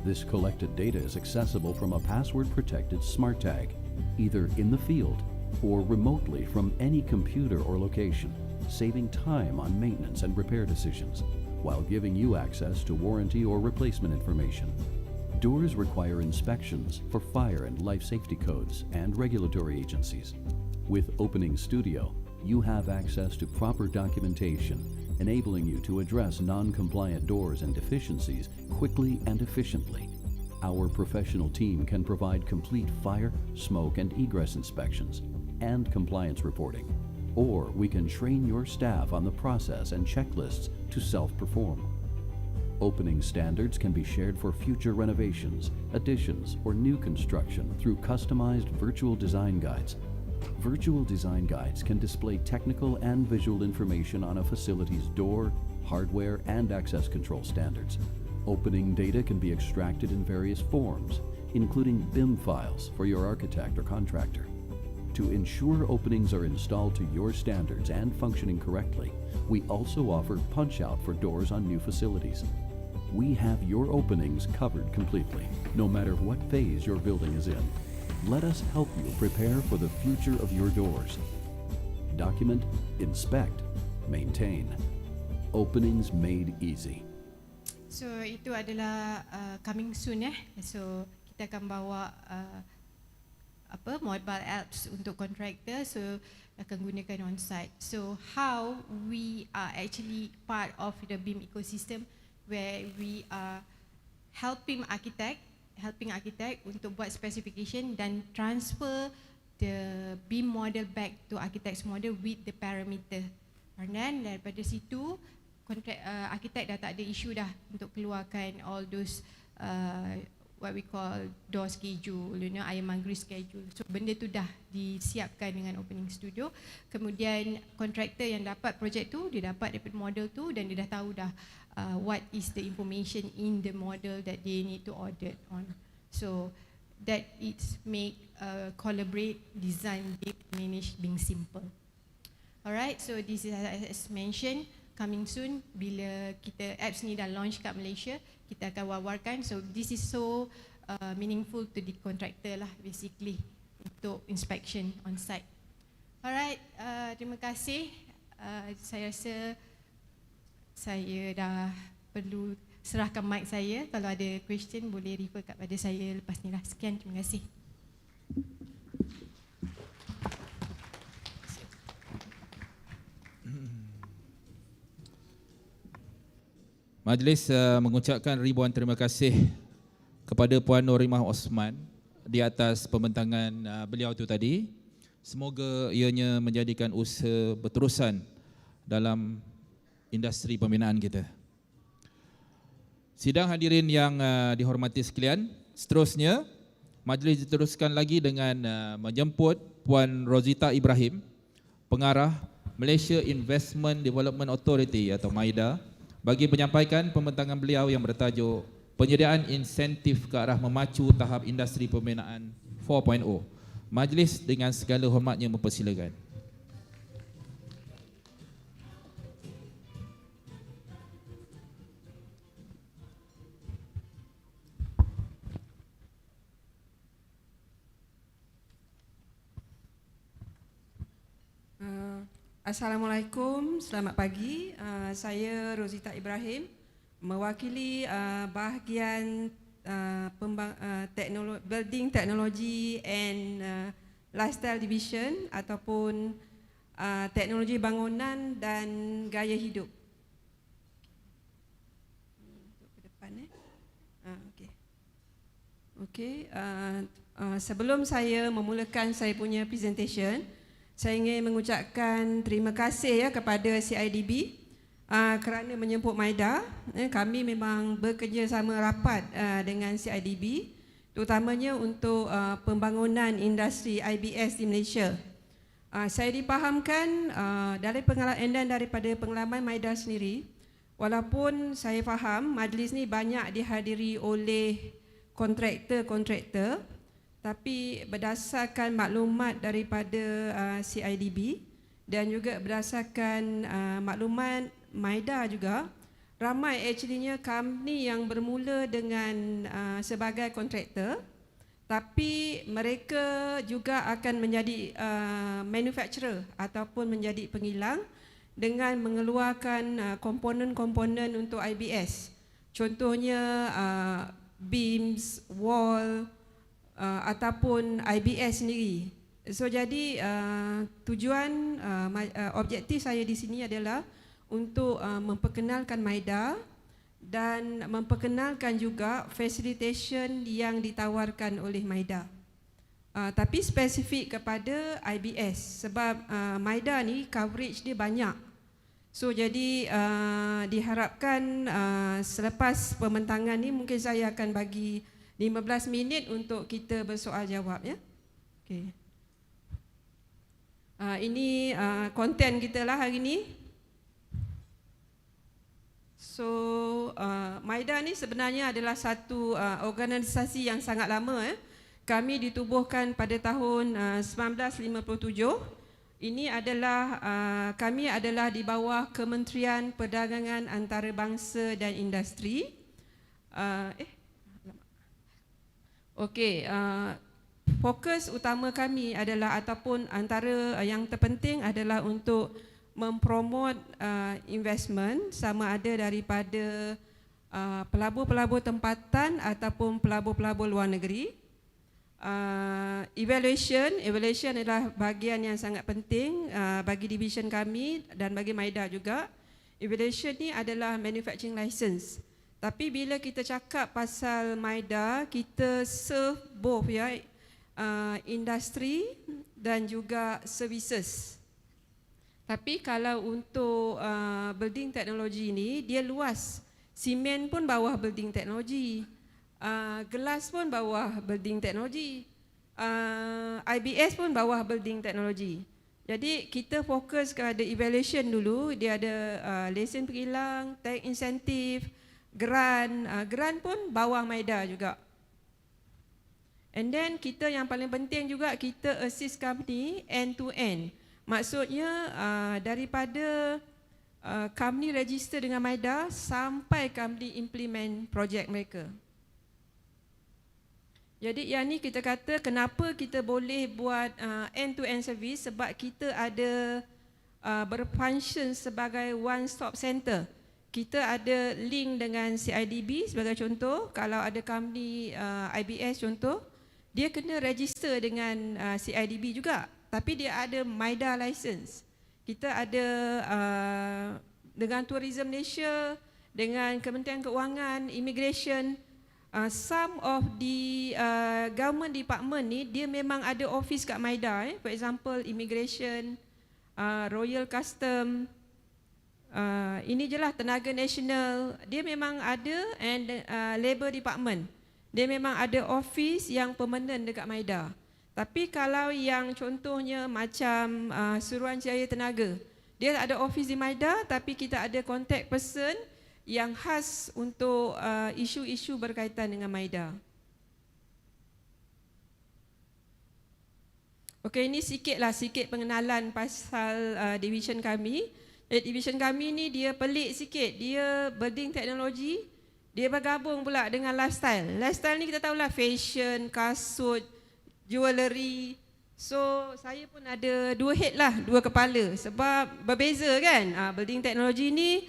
This collected data is accessible from a password-protected smart tag, either in the field or remotely from any computer or location, saving time on maintenance and repair decisions, while giving you access to warranty or replacement information. Doors require inspections for fire and life safety codes and regulatory agencies. With Opening Studio, you have access to proper documentation, enabling you to address non-compliant doors and deficiencies quickly and efficiently. Our professional team can provide complete fire, smoke, and egress inspections and compliance reporting. Or we can train your staff on the process and checklists to self-perform. Opening standards can be shared for future renovations, additions, or new construction through customized virtual design guides. Virtual design guides can display technical and visual information on a facility's door, hardware, and access control standards. Opening data can be extracted in various forms, including BIM files for your architect or contractor. To ensure openings are installed to your standards and functioning correctly, we also offer punch-out for doors on new facilities. We have your openings covered completely, no matter what phase your building is in. Let us help you prepare for the future of your doors. Document, inspect, maintain. Openings made easy. So itu adalah coming soon So kita akan bawa mobile apps untuk contractor, so akan gunakan on site. So how we are actually part of the BIM ecosystem, where we are helping architect untuk buat specification dan transfer the BIM model back to architect's model with the parameter. And then daripada situ architect dah tak ada isu dah untuk keluarkan all those what we call door schedule, air manggri schedule. So benda tu dah disiapkan dengan opening studio. Kemudian kontraktor yang dapat projek tu, dia dapat daripada model tu dan dia dah tahu dah what is the information in the model that they need to audit on. So that it's make collaborate, design, manage being simple. Alright, so this is as mentioned, coming soon. Bila kita apps ni dah launch kat Malaysia, kita akan wawarkan. So this is so meaningful to the contractor lah, basically, untuk inspection on site. Alright, terima kasih. Saya rasa saya dah perlu serahkan mic saya. Kalau ada question boleh refer kepada saya lepas ni lah. Sekian, terima kasih. Majlis mengucapkan ribuan terima kasih kepada Puan Norimah Othman di atas pembentangan beliau tu tadi. Semoga ianya menjadikan usaha berterusan dalam industri pembinaan kita. Sidang hadirin yang dihormati sekalian, seterusnya majlis diteruskan lagi dengan menjemput Puan Rozita Ibrahim, Pengarah Malaysia Investment Development Authority atau MIDA, bagi menyampaikan pembentangan beliau yang bertajuk Penyediaan Insentif ke Arah Memacu Tahap Industri Pembinaan 4.O. Majlis dengan segala hormatnya mempersilakan. Assalamualaikum, selamat pagi. Saya Rozita Ibrahim, mewakili bahagian Building Technology and Lifestyle Division ataupun Teknologi Bangunan dan Gaya Hidup. Ke depan sebelum saya memulakan saya punya presentation, saya ingin mengucapkan terima kasih kepada CIDB kerana menjemput MIDA. Kami memang bekerjasama rapat dengan CIDB, terutamanya untuk pembangunan industri IBS di Malaysia. Saya dipahamkan daripada pengalaman MIDA sendiri, walaupun saya faham majlis ni banyak dihadiri oleh kontraktor, tapi berdasarkan maklumat daripada CIDB dan juga berdasarkan maklumat MIDA juga, ramai actuallynya company yang bermula dengan sebagai kontraktor, tapi mereka juga akan menjadi manufacturer ataupun menjadi pengilang dengan mengeluarkan komponen-komponen untuk IBS. Contohnya beams, wall, ataupun IBS sendiri. So jadi tujuan objektif saya di sini adalah untuk memperkenalkan MIDA dan memperkenalkan juga facilitation yang ditawarkan oleh MIDA. Tapi spesifik kepada IBS sebab MIDA ni coverage dia banyak. So jadi diharapkan selepas pembentangan ni mungkin saya akan bagi 15 minit untuk kita bersoal jawab ya. Okey. Ini konten kita lah hari ni. So MIDA ni sebenarnya adalah satu organisasi yang sangat lama. Kami ditubuhkan pada tahun 1957. Ini adalah kami adalah di bawah Kementerian Perdagangan Antarabangsa dan Industri. Okey, fokus utama kami adalah ataupun antara yang terpenting adalah untuk mempromot investment sama ada daripada pelabur-pelabur tempatan ataupun pelabur-pelabur luar negeri. Evaluation adalah bahagian yang sangat penting bagi division kami dan bagi MIDA juga. Evaluation ni adalah manufacturing license. Tapi bila kita cakap pasal MIDA, kita serve both ya, industri dan juga services. Tapi kalau untuk building teknologi ni, dia luas. Simen pun bawah building teknologi. Gelas pun bawah building teknologi, IBS pun bawah building teknologi. Jadi kita fokus kepada evaluation dulu. Dia ada lesen perilang, tax insentif, grant. Grant pun bawah MIDA juga. And then kita yang paling penting juga, kita assist company end to end. Maksudnya daripada company register dengan MIDA sampai company implement projek mereka. Jadi yang ni kita kata kenapa kita boleh buat end-to-end service, sebab kita ada berfunction sebagai one-stop center. Kita ada link dengan CIDB sebagai contoh. Kalau ada company IBS contoh, dia kena register dengan CIDB juga. Tapi dia ada MIDA license. Kita ada dengan Tourism Malaysia, dengan Kementerian Keuangan, Immigration. Some of the government department ni dia memang ada office kat MIDA. For example, Immigration, Royal Custom, ini je lah Tenaga Nasional. Dia memang ada, and Labour Department. Dia memang ada office yang permanent dekat MIDA. Tapi kalau yang contohnya macam Suruhanjaya Tenaga, dia ada office di MIDA, tapi kita ada contact person yang khas untuk isu-isu berkaitan dengan MIDA. Okey, ini sikit pengenalan pasal division kami. Division kami ni dia pelik sikit. Dia building teknologi, dia bergabung pula dengan lifestyle. Lifestyle ni kita tahulah fashion, kasut, jewellery. So saya pun ada dua head lah, dua kepala. Sebab berbeza kan. Building teknologi ni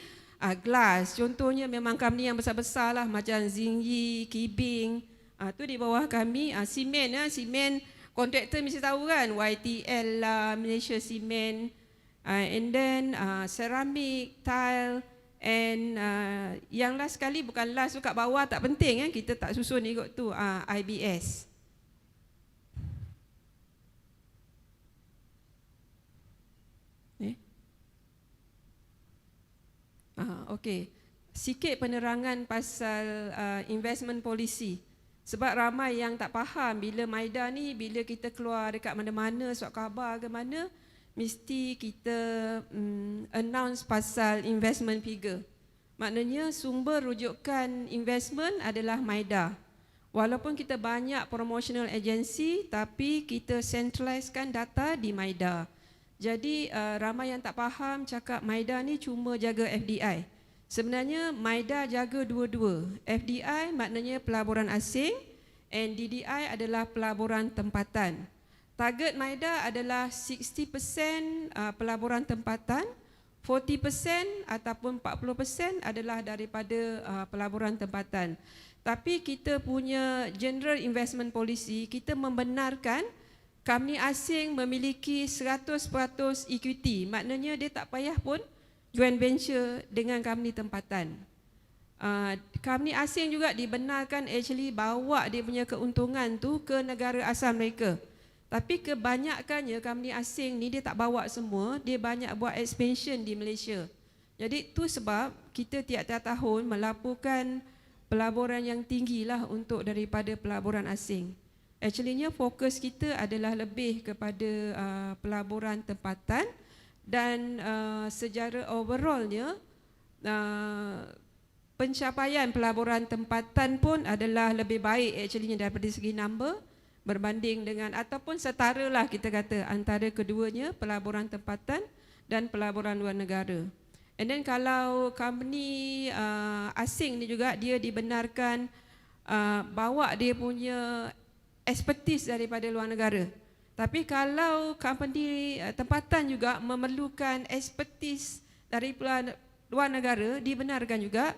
glass, contohnya memang company yang besar-besar lah macam Zingyi, Kibing, tu di bawah kami. Simen, simen kontraktor mesti tahu kan, YTL lah, Malaysia Simen, and then ceramic, tile, and yang last sekali, bukan last tu kat bawah tak penting kita tak susun ikut tu, IBS. Okey, sikit penerangan pasal investment policy. Sebab ramai yang tak faham bila MIDA ni, bila kita keluar dekat mana-mana, surat khabar ke mana, mesti kita announce pasal investment figure. Maknanya sumber rujukan investment adalah MIDA. Walaupun kita banyak promotional agency, tapi kita centralisekan data di MIDA. Jadi ramai yang tak faham cakap MIDA ni cuma jaga FDI. Sebenarnya MIDA jaga dua-dua. FDI maknanya pelaburan asing, and DDI adalah pelaburan tempatan. Target MIDA adalah 60% pelaburan tempatan, 40% ataupun 40% adalah daripada pelaburan tempatan. Tapi kita punya general investment policy, kita membenarkan company asing memiliki 100% equity. Maknanya dia tak payah pun joint venture dengan company tempatan. company asing juga dibenarkan actually bawa dia punya keuntungan tu ke negara asal mereka. Tapi kebanyakannya company asing ni dia tak bawa semua, dia banyak buat expansion di Malaysia. Jadi tu sebab kita tiap-tiap tahun melaporkan pelaburan yang tinggi lah untuk daripada pelaburan asing. Actuallynya fokus kita adalah lebih kepada pelaburan tempatan dan secara overallnya pencapaian pelaburan tempatan pun adalah lebih baik actuallynya daripada segi number berbanding dengan ataupun setara lah kita kata antara keduanya, pelaburan tempatan dan pelaburan luar negara. And then kalau company asing ni juga dia dibenarkan bawa dia punya expertise daripada luar negara. Tapi kalau company tempatan juga memerlukan expertise dari luar negara, dibenarkan juga.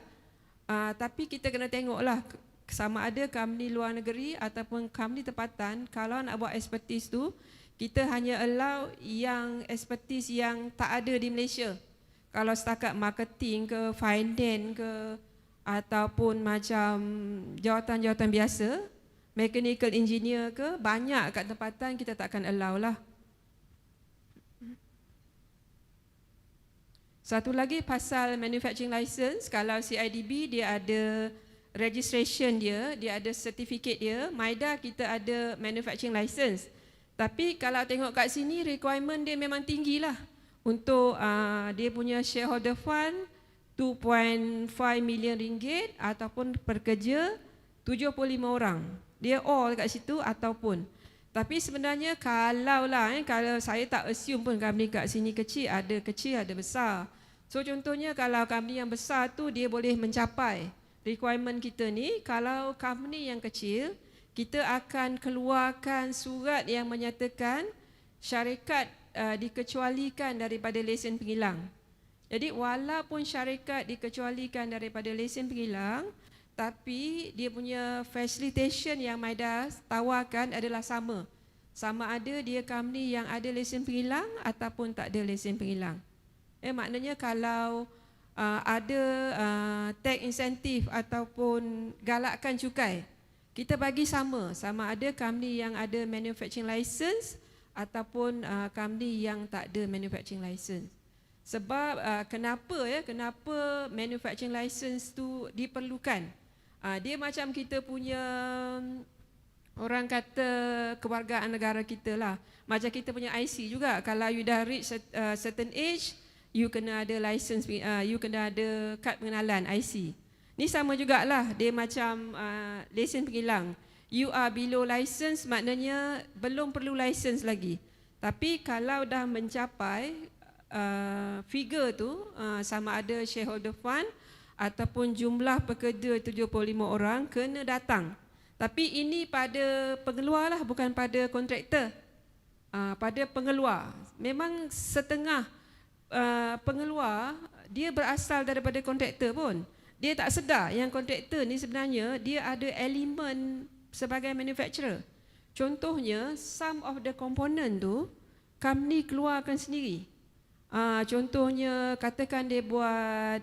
Tapi kita kena tengoklah sama ada company luar negeri ataupun company tempatan, kalau nak buat expertise tu, kita hanya allow yang expertise yang tak ada di Malaysia. Kalau setakat marketing ke, finance ke, ataupun macam jawatan-jawatan biasa, mechanical engineer ke, banyak kat tempatan kita takkan allow lah. Satu lagi pasal manufacturing license, kalau CIDB dia ada registration dia ada certificate dia, MIDA kita ada manufacturing license. Tapi kalau tengok kat sini requirement dia memang tinggi lah. Untuk dia punya shareholder fund 2.5 million ringgit ataupun pekerja 75 orang. Dia all kat situ ataupun. Tapi sebenarnya kalau saya tak assume pun company kat sini kecil ada besar. So contohnya kalau company yang besar tu dia boleh mencapai requirement kita ni. Kalau company yang kecil, kita akan keluarkan surat yang menyatakan syarikat dikecualikan daripada lesen penghilang. Jadi walaupun syarikat dikecualikan daripada lesen penghilang, tapi dia punya facilitation yang MIDA tawarkan adalah sama. Sama ada dia company yang ada lesen penghilang ataupun tak ada lesen penghilang. Maknanya kalau ada tax insentif ataupun galakkan cukai, kita bagi sama ada company yang ada manufacturing license ataupun company yang tak ada manufacturing license. Sebab kenapa manufacturing license tu diperlukan? Dia macam kita punya orang kata kewargaan negara kita lah. Macam kita punya IC juga. Kalau you dah reach certain age, you kena ada license, you kena ada kad pengenalan IC. Ni sama jugalah, dia macam lesen penghilang. You are below license, maknanya belum perlu license lagi. Tapi kalau dah mencapai figure tu, sama ada shareholder fund ataupun jumlah pekerja 75 orang, kena datang. Tapi ini pada pengeluar lah, bukan pada kontraktor. Pada pengeluar. Memang setengah pengeluar dia berasal daripada kontraktor pun. Dia tak sedar yang kontraktor ni sebenarnya dia ada elemen sebagai manufacturer. Contohnya some of the component tu company keluarkan sendiri. Contohnya katakan dia buat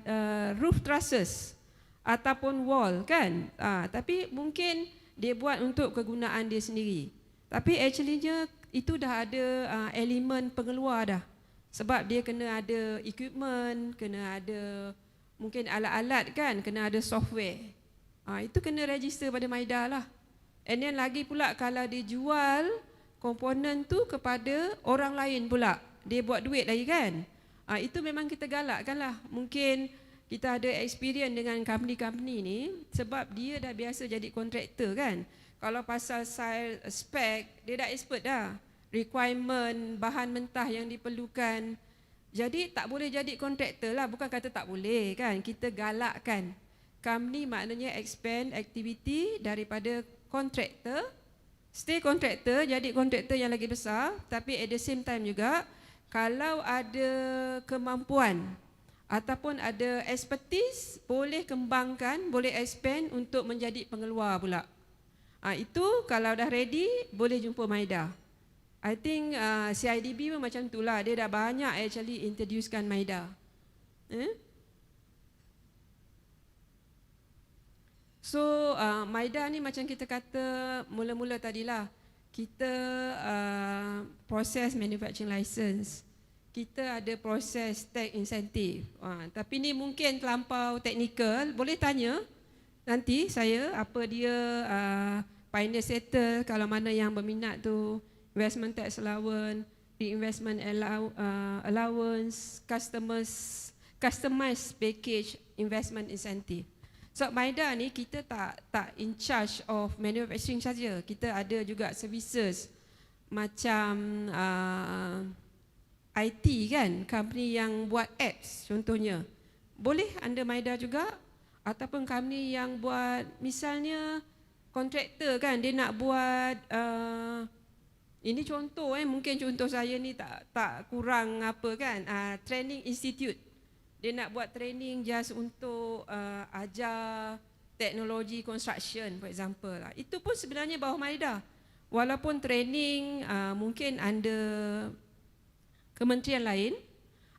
roof trusses ataupun wall kan. Tapi mungkin dia buat untuk kegunaan dia sendiri. Tapi actuallynya itu dah ada elemen pengeluar dah. Sebab dia kena ada equipment, kena ada mungkin alat-alat kan, kena ada software. Itu kena register pada MIDA lah. And then lagi pula kalau dia jual komponen tu kepada orang lain pula, dia buat duit lagi kan. Itu memang kita galakkan lah. Mungkin kita ada experience dengan company-company ni sebab dia dah biasa jadi kontraktor kan. Kalau pasal spec, dia dah expert dah. Requirement, bahan mentah yang diperlukan. Jadi tak boleh jadi kontraktor lah. Bukan kata tak boleh kan. Kita galakkan. Company maknanya expand activity daripada kontraktor, stay kontraktor, jadi kontraktor yang lagi besar. Tapi at the same time juga, kalau ada kemampuan ataupun ada expertise, boleh kembangkan, boleh expand untuk menjadi pengeluar pula. Itu kalau dah ready, boleh jumpa MIDA. I think CIDB pun macam itulah. Dia dah banyak actually introducekan MIDA. So MIDA ni macam kita kata mula-mula tadilah, kita proses manufacturing license, kita ada proses tax insentif. Tapi ni mungkin terlampau teknikal, boleh tanya nanti saya apa dia pioneer settle, kalau mana yang berminat tu, investment tax allowance, reinvestment allowance, customized package investment incentive. So MIDA ni kita tak in charge of manufacturing saja, kita ada juga services macam IT kan, company yang buat apps contohnya, boleh under MIDA juga, ataupun company yang buat misalnya kontraktor kan, dia nak buat ini contoh mungkin contoh saya ni tak kurang apa kan, training institute, dia nak buat training just untuk ajar teknologi construction for example, itu pun sebenarnya bawah MIDA, walaupun training mungkin under kementerian lain,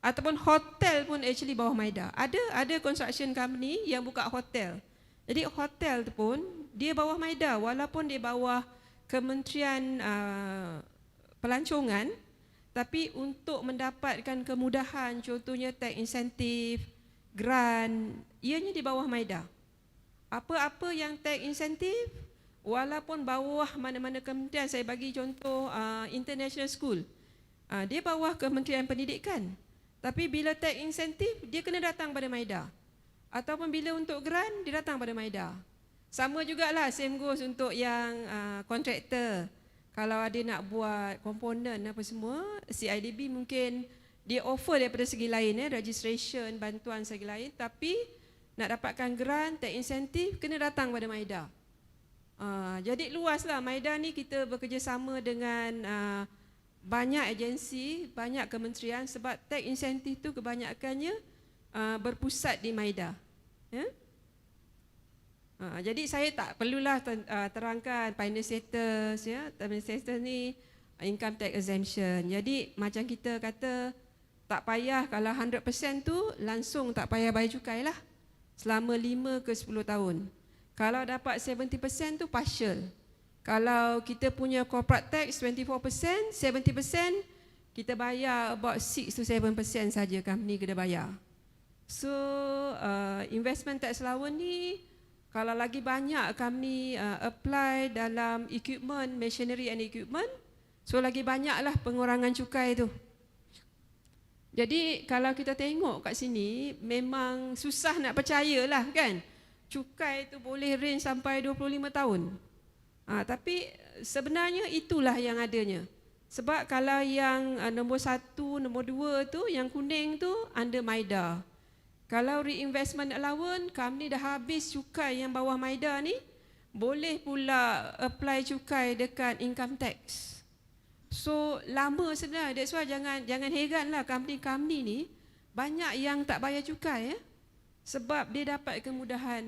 ataupun hotel pun actually bawah MIDA. Ada construction company yang buka hotel. Jadi hotel tu pun dia bawah MIDA walaupun dia bawah Kementerian Pelancongan, tapi untuk mendapatkan kemudahan contohnya tax insentif, grant, ianya di bawah MIDA. Apa-apa yang tax insentif walaupun bawah mana-mana kementerian, saya bagi contoh international school, dia bawah Kementerian Pendidikan, tapi bila tax insentif dia kena datang pada MIDA, ataupun bila untuk grant dia datang pada MIDA. Sama jugalah, same goes untuk yang kontraktor, kalau ada nak buat komponen apa semua, CIDB mungkin dia offer daripada segi lain, registration, bantuan segi lain, tapi nak dapatkan grant, tax insentif kena datang pada MIDA. Jadi luaslah MIDA ni, kita bekerjasama dengan banyak agensi, banyak kementerian, sebab tax insentif tu kebanyakannya berpusat di MIDA. Jadi saya tak perlulah terangkan pioneer status, pioneer status ni income tax exemption. Jadi macam kita kata, tak payah kalau 100% tu langsung tak payah bayar cukai lah selama 5 ke 10 tahun. Kalau dapat 70% tu partial. Kalau kita punya corporate tax 24%, 70%, kita bayar about 6 to 7% saja company kena bayar. So investment tax allowance ni, kalau lagi banyak company apply dalam equipment, machinery and equipment, so lagi banyaklah pengurangan cukai tu. Jadi kalau kita tengok kat sini, memang susah nak percayalah kan, cukai tu boleh range sampai 25 tahun. Tapi sebenarnya itulah yang adanya. Sebab kalau yang nombor 1, nombor 2 tu, yang kuning tu under MIDA. Kalau reinvestment allowance, company dah habis cukai yang bawah MIDA ni, boleh pula apply cukai dekat income tax. So lama sebenarnya. That's why jangan heranlah company-company ni banyak yang tak bayar cukai sebab dia dapat kemudahan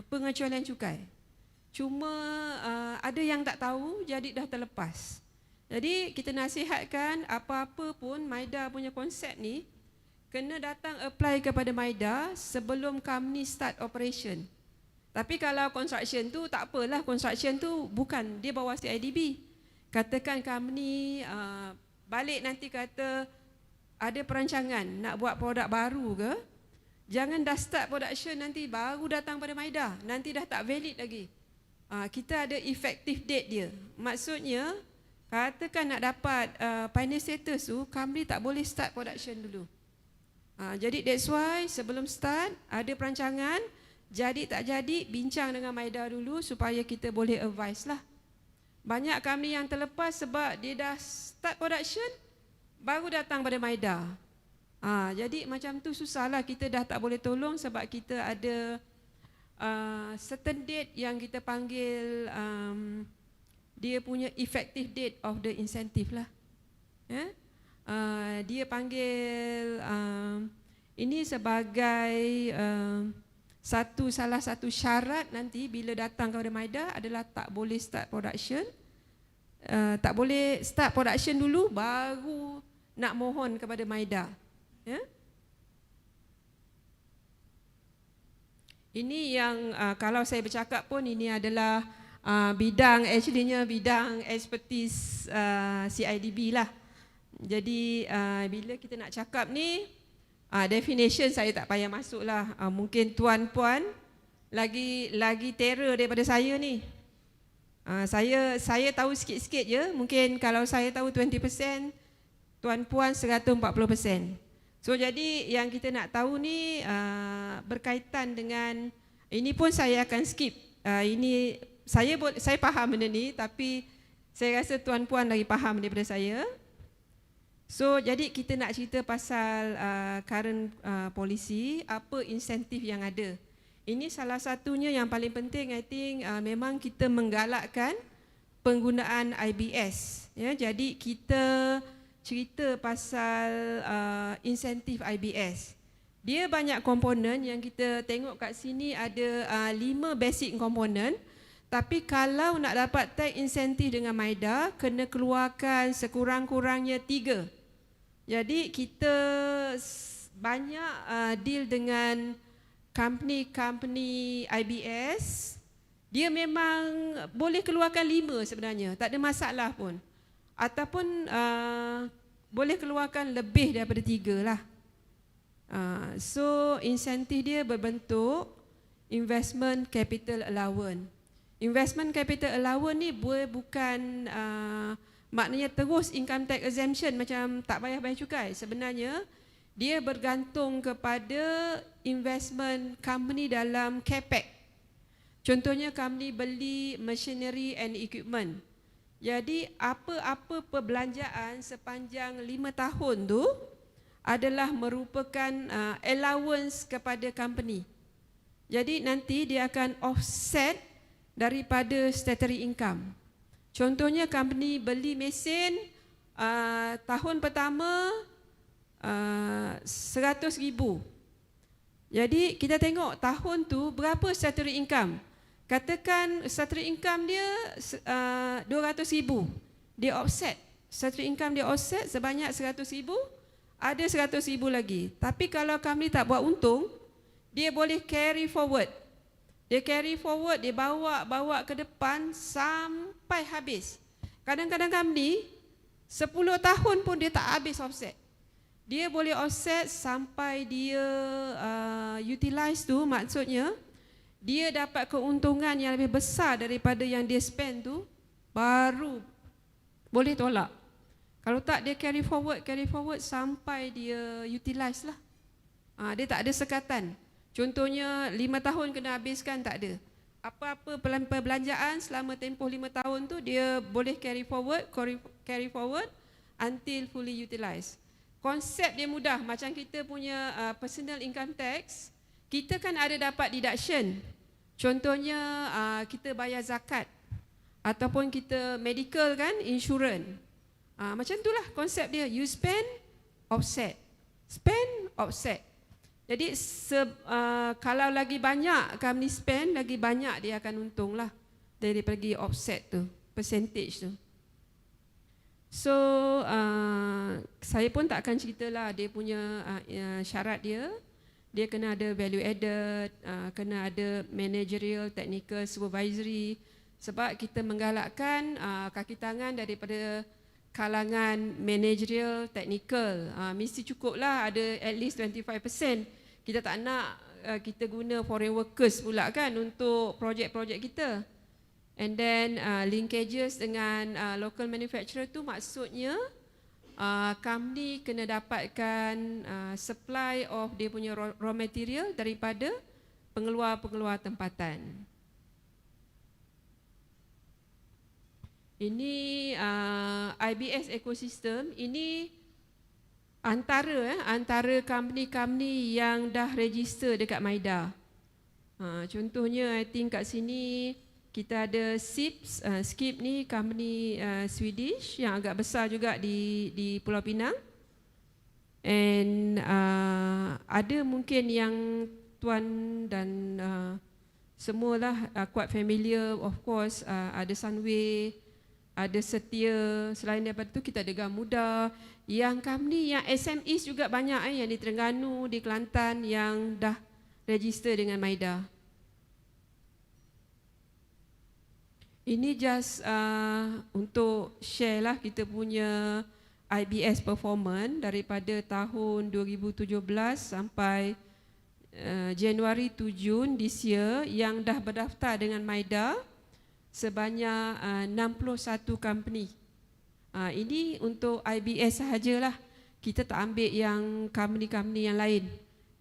pengecualian cukai. Cuma ada yang tak tahu, jadi dah terlepas. Jadi kita nasihatkan, apa-apa pun MIDA punya konsep ni kena datang apply kepada MIDA sebelum company start operation. Tapi kalau construction tu tak apalah, construction tu bukan, dia bawah CIDB. Katakan company balik nanti kata ada perancangan nak buat produk baru ke, jangan dah start production nanti baru datang pada MIDA, nanti dah tak valid lagi. Kita ada effective date dia. Maksudnya katakan nak dapat pioneer status tu, company tak boleh start production dulu. Jadi that's why sebelum start ada perancangan, jadi tak jadi bincang dengan MIDA dulu supaya kita boleh advise lah. Banyak company yang terlepas sebab dia dah start production baru datang pada MIDA. Jadi macam tu susahlah, kita dah tak boleh tolong sebab kita ada certain date yang kita panggil dia punya effective date of the incentive lah. Dia panggil ini sebagai salah satu syarat nanti bila datang kepada MIDA adalah tak boleh start production. Tak boleh start production dulu baru nak mohon kepada MIDA. Ini yang kalau saya bercakap pun ini adalah bidang expertise CIDB lah. Jadi bila kita nak cakap ni, definition saya tak payah masuk lah. Mungkin tuan-puan lagi terror daripada saya ni. Saya tahu sikit-sikit je. Mungkin kalau saya tahu 20%, tuan-puan 140%. So jadi yang kita nak tahu ni berkaitan dengan ini pun saya akan skip. Ini saya faham benda ni, tapi saya rasa tuan-puan lagi faham daripada saya. So jadi kita nak cerita pasal current policy, apa insentif yang ada. Ini salah satunya yang paling penting, I think memang kita menggalakkan penggunaan IBS. Ya, jadi kita cerita pasal insentif IBS. Dia banyak komponen yang kita tengok kat sini, ada 5 basic komponen. Tapi kalau nak dapat tax insentif dengan MIDA, kena keluarkan sekurang-kurangnya 3. Jadi kita banyak deal dengan company IBS. Dia memang boleh keluarkan 5 sebenarnya, tak ada masalah pun. Ataupun boleh keluarkan lebih daripada 3 lah. So insentif dia berbentuk investment capital allowance. Investment capital allowance ni bukan maknanya terus income tax exemption macam tak payah bayar cukai. Sebenarnya dia bergantung kepada investment company dalam capex. Contohnya company beli machinery and equipment. Jadi apa-apa perbelanjaan sepanjang 5 tahun tu adalah merupakan allowance kepada company. Jadi nanti dia akan offset daripada statutory income. Contohnya company beli mesin tahun pertama 100,000. Jadi kita tengok tahun tu berapa statutory income. Katakan statutory income dia 200,000. Dia offset. Statutory income dia offset sebanyak 100,000, ada 100,000 lagi. Tapi kalau company tak buat untung, dia boleh carry forward. Dia carry forward, dia bawa ke depan sampai habis. Kadang-kadang company 10 tahun pun dia tak habis offset. Dia boleh offset sampai dia utilize tu, maksudnya dia dapat keuntungan yang lebih besar daripada yang dia spend tu, baru boleh tolak. Kalau tak, dia carry forward sampai dia utilize lah. Dia tak ada sekatan. Contohnya 5 tahun kena habiskan, tak ada. Apa-apa perbelanjaan selama tempoh 5 tahun tu dia boleh carry forward until fully utilized. Konsep dia mudah, macam kita punya personal income tax, kita kan ada dapat deduction. Contohnya kita bayar zakat ataupun kita medical kan, insurance. Macam itulah konsep dia, you spend, offset. Spend, offset. Jadi kalau lagi banyak company spend, lagi banyak dia akan untung lah daripada offset tu, percentage tu. So saya pun tak akan ceritalah dia punya syarat dia. Dia kena ada value added, kena ada managerial, technical, supervisory. Sebab kita menggalakkan kaki tangan daripada kalangan managerial, technical. Mesti cukuplah ada at least 25%. Kita tak nak kita guna foreign workers pula kan untuk projek-projek kita. And then linkages dengan local manufacturer tu maksudnya company kena dapatkan supply of dia punya raw material daripada pengeluar-pengeluar tempatan. Ini IBS ecosystem, ini antara company-company yang dah register dekat MIDA. Contohnya I think kat sini kita ada Skip ni company Swedish yang agak besar juga di Pulau Pinang. And ada mungkin yang tuan dan semualah quite familiar, of course. Ada Sunway, ada Setia. Selain daripada tu kita ada Gamuda. Yang company yang SMEs juga banyak yang di Terengganu, di Kelantan yang dah register dengan MIDA. Ini just untuk share lah kita punya IBS performance daripada tahun 2017 sampai Januari to June this year yang dah berdaftar dengan MIDA sebanyak 61 company. Ini untuk IBS sahajalah. Kita tak ambil yang company-company yang lain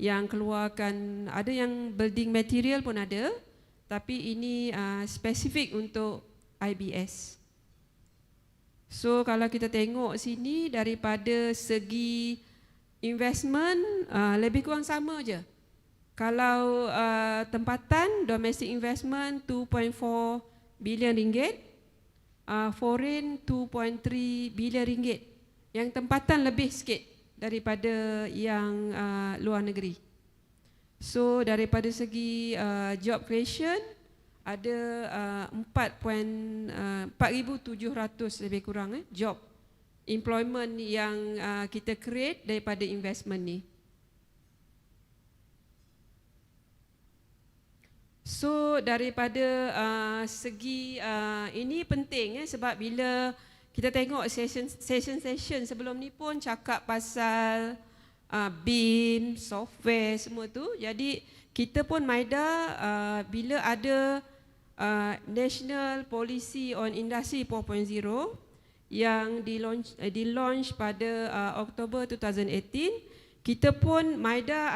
yang keluarkan, ada yang building material pun ada, tapi ini spesifik untuk IBS. So kalau kita tengok sini daripada segi investment lebih kurang sama je. Kalau tempatan domestic investment 2.4 bilion ringgit, foreign 2.3 bilion ringgit. Yang tempatan lebih sikit daripada yang luar negeri. So daripada segi job creation ada 4,700 lebih kurang job employment yang kita create daripada investment ni. So daripada segi ini penting sebab bila kita tengok session sebelum ni pun cakap pasal BIM, software semua tu. Jadi kita pun MIDA bila ada National Policy on Industry 4.0 yang di-launch pada Oktober 2018, kita pun MIDA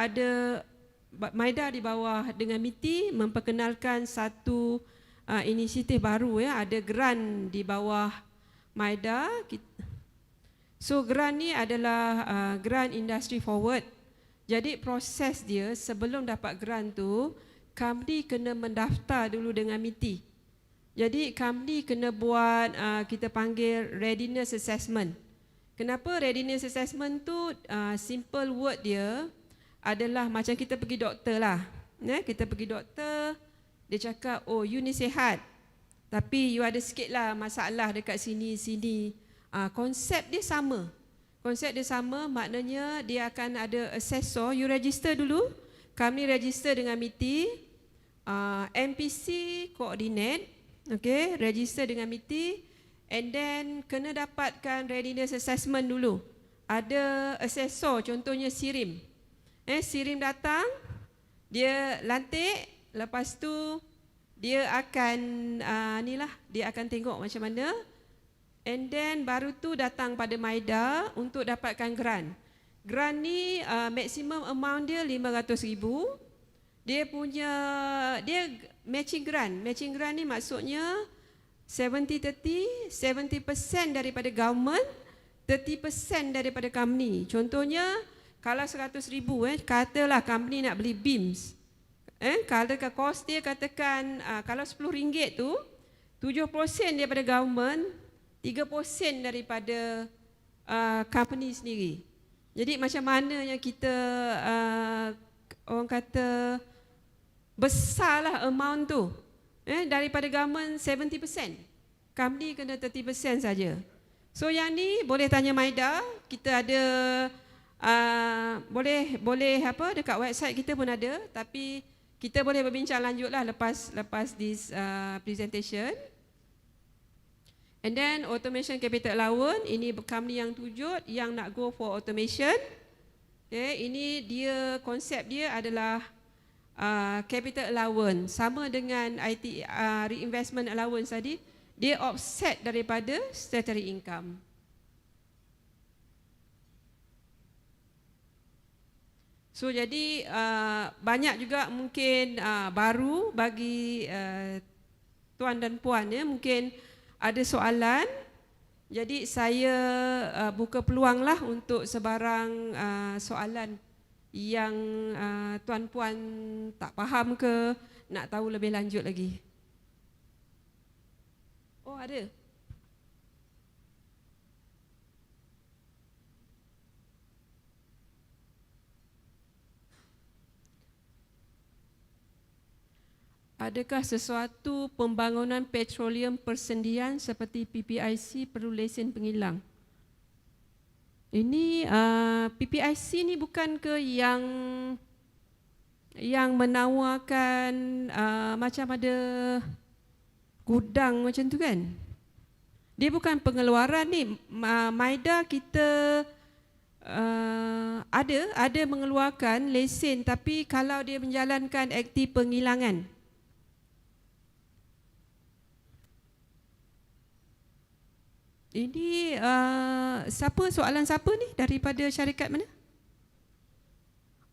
di bawah dengan MITI memperkenalkan satu inisiatif baru ada grant di bawah MIDA. So grant ni adalah grant industry forward. Jadi proses dia sebelum dapat grant tu, company kena mendaftar dulu dengan MITI. Jadi company kena buat kita panggil readiness assessment. Kenapa readiness assessment tu simple word dia adalah macam kita pergi doktor lah. Kita pergi doktor, dia cakap, oh you ni sihat, tapi you ada sikit lah masalah dekat sini. Konsep dia sama. Konsep dia sama, maknanya dia akan ada assessor. You register dulu, kami register dengan MITI, MPC coordinate, okay, register dengan MITI, and then kena dapatkan readiness assessment dulu. Ada assessor, contohnya SIRIM. SIRIM datang, dia lantik, lepas tu dia akan dia akan tengok macam mana, and then baru tu datang pada MIDA untuk dapatkan grant. Grant ni maximum amount dia 500,000. Dia matching grant. Matching grant ni maksudnya 70-30, 70% daripada government, 30% daripada company. Contohnya kalau 100,000 katalah company nak beli beams. Kalau kos dia katakan kalau RM10 tu 7% daripada government, 3% daripada company sendiri. Jadi macam mana yang kita orang kata besarlah amount tu. Daripada government 70%, company kena 30% saja. So yang ni boleh tanya MIDA, kita ada boleh dekat website kita pun ada, tapi kita boleh berbincang lanjutlah lepas this presentation. And then automation capital allowance, ini company yang tujuh yang nak go for automation. Okay, ini dia konsep dia adalah capital allowance, sama dengan IT reinvestment allowance tadi, dia offset daripada statutory income. So jadi banyak juga mungkin baru bagi tuan dan puan mungkin ada soalan. Jadi saya buka peluanglah untuk sebarang soalan yang tuan puan tak faham ke, nak tahu lebih lanjut lagi. Oh ada. Adakah sesuatu pembangunan petroleum persendian seperti PPIC perlu lesen penghilang? Ini PPIC ni bukan ke yang menawarkan macam ada gudang macam tu kan. Dia bukan pengeluaran ni. MIDA kita ada mengeluarkan lesen, tapi kalau dia menjalankan akti penghilangan. Ini soalan siapa ni? Daripada syarikat mana?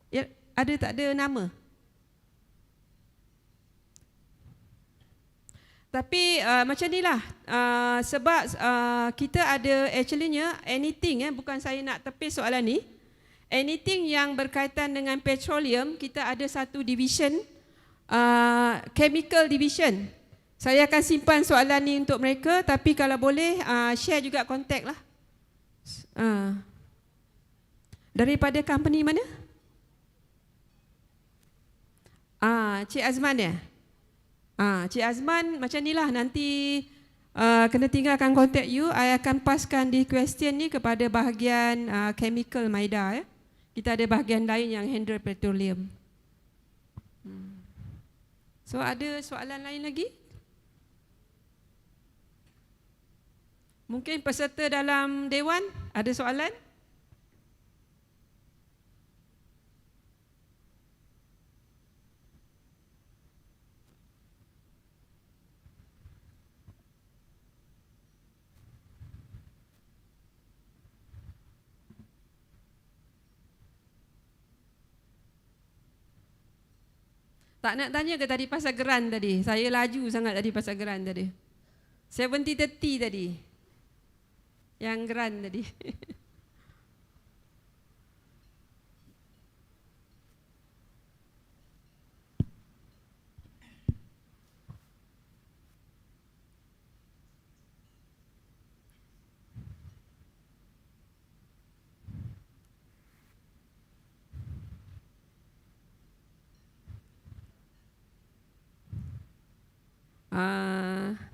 Ya, ada tak ada nama? Tapi macam inilah, sebab kita ada actually-nya anything, bukan saya nak tepis soalan ni. Anything yang berkaitan dengan petroleum, kita ada satu division, chemical division. Saya akan simpan soalan ni untuk mereka, tapi kalau boleh share juga kontak lah. Daripada company mana? Cik Azman ya? Cik Azman macam inilah, nanti kena tinggalkan kontak you. I akan paskan di question ni kepada bahagian chemical MIDA ya. Kita ada bahagian lain yang handle petroleum. So ada soalan lain lagi? Mungkin peserta dalam dewan ada soalan? Tak nak tanya ke tadi pasal geran tadi? Saya laju sangat tadi pasal geran tadi. 70-30 tadi. Yang geran tadi.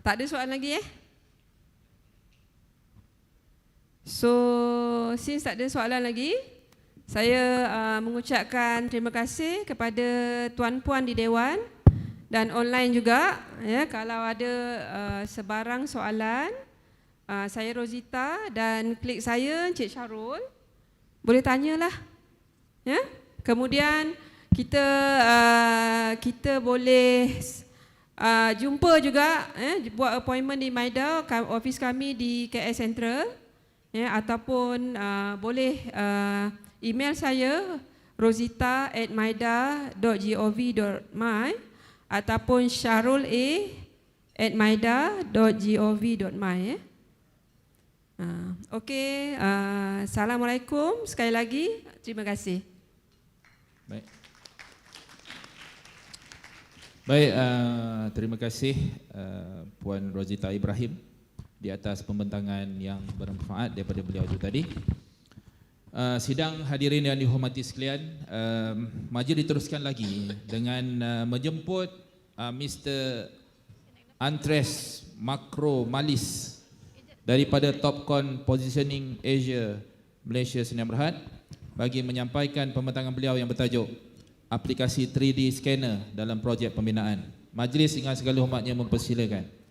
Tak ada soalan lagi So, since tak ada soalan lagi, saya mengucapkan terima kasih kepada tuan-puan di Dewan dan online juga. Ya, kalau ada sebarang soalan, saya Rozita dan klik saya Encik Syarul, boleh tanyalah. Ya, kemudian kita boleh jumpa juga, buat appointment di MIDA, office kami di KL Central. Ya, ataupun boleh email saya rozita@mida.gov.my ataupun syarul@mida.gov.my. Okey, assalamualaikum sekali lagi, terima kasih. Baik, terima kasih Puan Rozita Ibrahim di atas pembentangan yang bermanfaat daripada beliau itu tadi. Sidang hadirin yang dihormati sekalian, majlis diteruskan lagi dengan menjemput Mr. Antreas Makromallis daripada Topcon Positioning Asia Malaysia Sdn Bhd bagi menyampaikan pembentangan beliau yang bertajuk Aplikasi 3D Scanner dalam Projek Pembinaan. Majlis dengan segala hormatnya mempersilakan.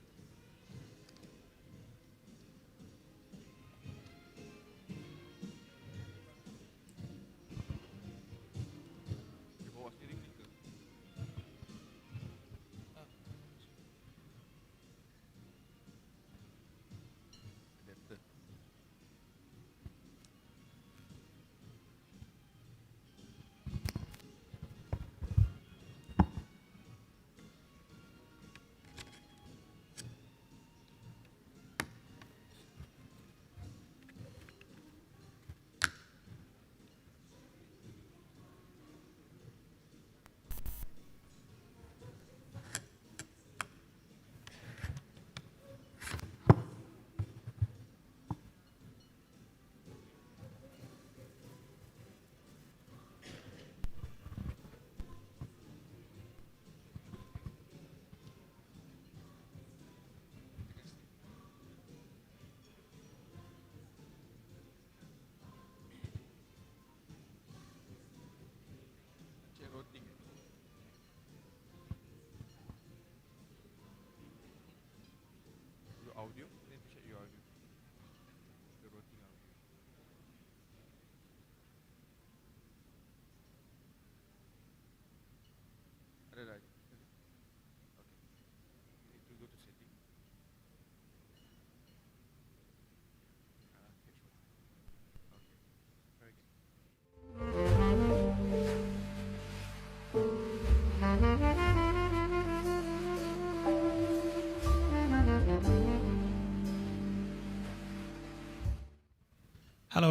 Hello,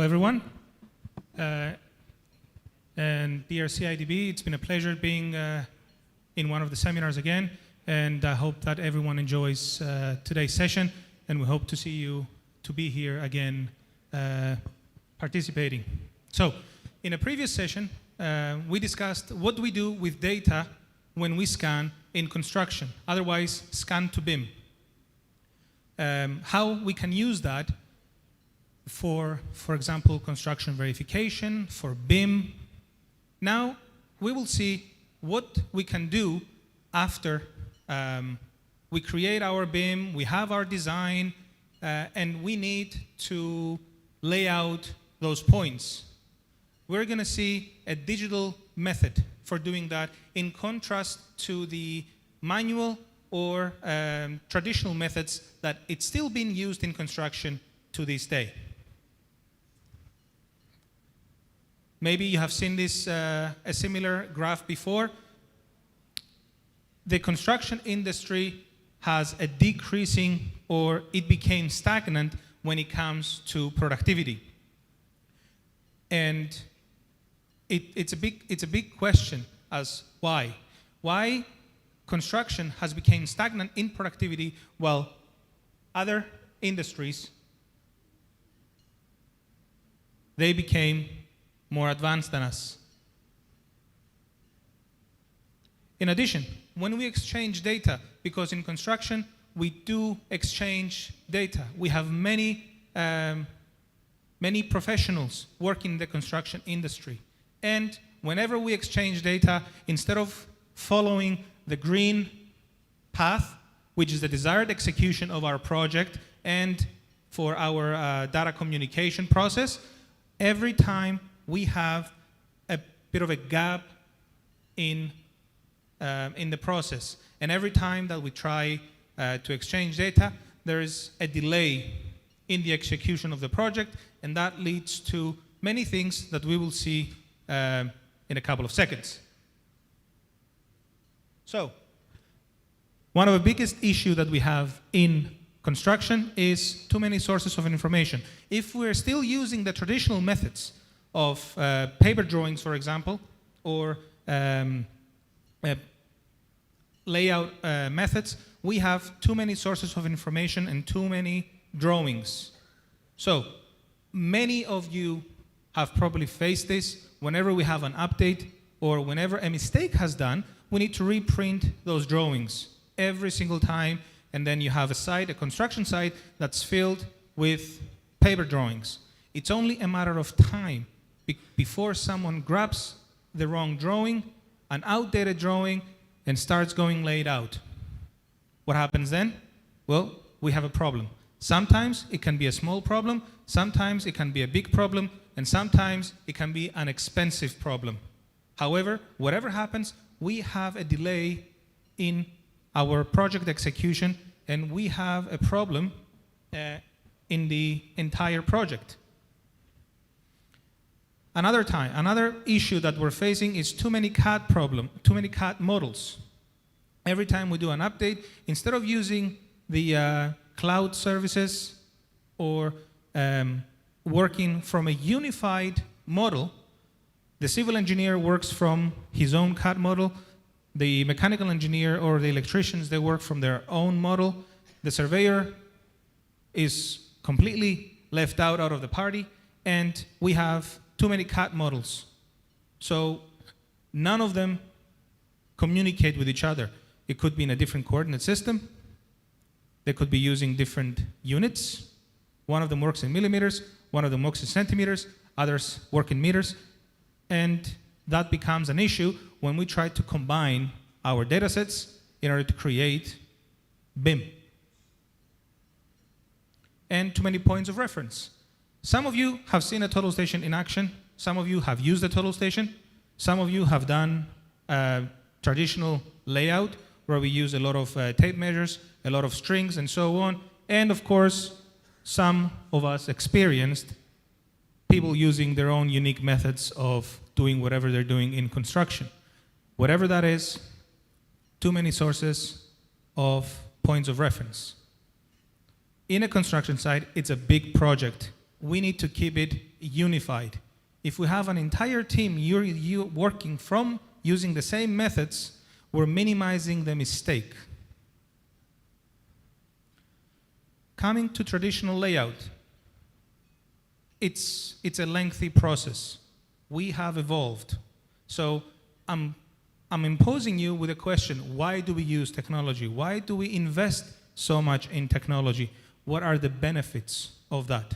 everyone. And dear CIDB, it's been a pleasure being in one of the seminars again, and I hope that everyone enjoys today's session, and we hope to see you to be here again participating. So, in a previous session, we discussed what we do with data when we scan in construction, otherwise scan to BIM. How we can use that for example, construction verification, for BIM. Now, we will see what we can do after we create our BIM, we have our design, and we need to lay out those points. We're going to see a digital method for doing that in contrast to the manual or traditional methods that it's still being used in construction to this day. Maybe you have seen this, a similar graph before. The construction industry has a decreasing, or it became stagnant when it comes to productivity. And it's a big question as why. Why construction has become stagnant in productivity while other industries, they became more advanced than us. In addition, when we exchange data, because in construction we do exchange data, we have many professionals working in the construction industry. And whenever we exchange data, instead of following the green path, which is the desired execution of our project and for our data communication process, every time we have a bit of a gap in the process. And every time that we try to exchange data, there is a delay in the execution of the project, and that leads to many things that we will see in a couple of seconds. So, one of the biggest issues that we have in construction is too many sources of information. If we're still using the traditional methods of paper drawings, for example, or layout methods, we have too many sources of information and too many drawings. So, many of you have probably faced this. Whenever we have an update or whenever a mistake has done, we need to reprint those drawings every single time, and then you have a site, a construction site, that's filled with paper drawings. It's only a matter of time before someone grabs the wrong drawing, an outdated drawing, and starts going laid out. What happens then? Well, we have a problem. Sometimes it can be a small problem, sometimes it can be a big problem, and sometimes it can be an expensive problem. However, whatever happens, we have a delay in our project execution, and we have a problem in the entire project. Another issue that we're facing is too many CAD models. Every time we do an update, instead of using the cloud services or working from a unified model, the civil engineer works from his own CAD model, the mechanical engineer or the electricians, they work from their own model, the surveyor is completely left out of the party, and we have too many CAD models. So none of them communicate with each other. It could be in a different coordinate system. They could be using different units. One of them works in millimeters, one of them works in centimeters, others work in meters. And that becomes an issue when we try to combine our data sets in order to create BIM. And too many points of reference. Some of you have seen a total station in action. Some of you have used a total station. Some of you have done traditional layout where we use a lot of tape measures, a lot of strings, and so on. And of course, some of us experienced people using their own unique methods of doing whatever they're doing in construction. Whatever that is, too many sources of points of reference. In a construction site, it's a big project. We need to keep it unified. If we have an entire team you're working from using the same methods, we're minimizing the mistake. Coming to traditional layout, it's a lengthy process. We have evolved. So I'm imposing you with a question: why do we use technology? Why do we invest so much in technology? What are the benefits of that?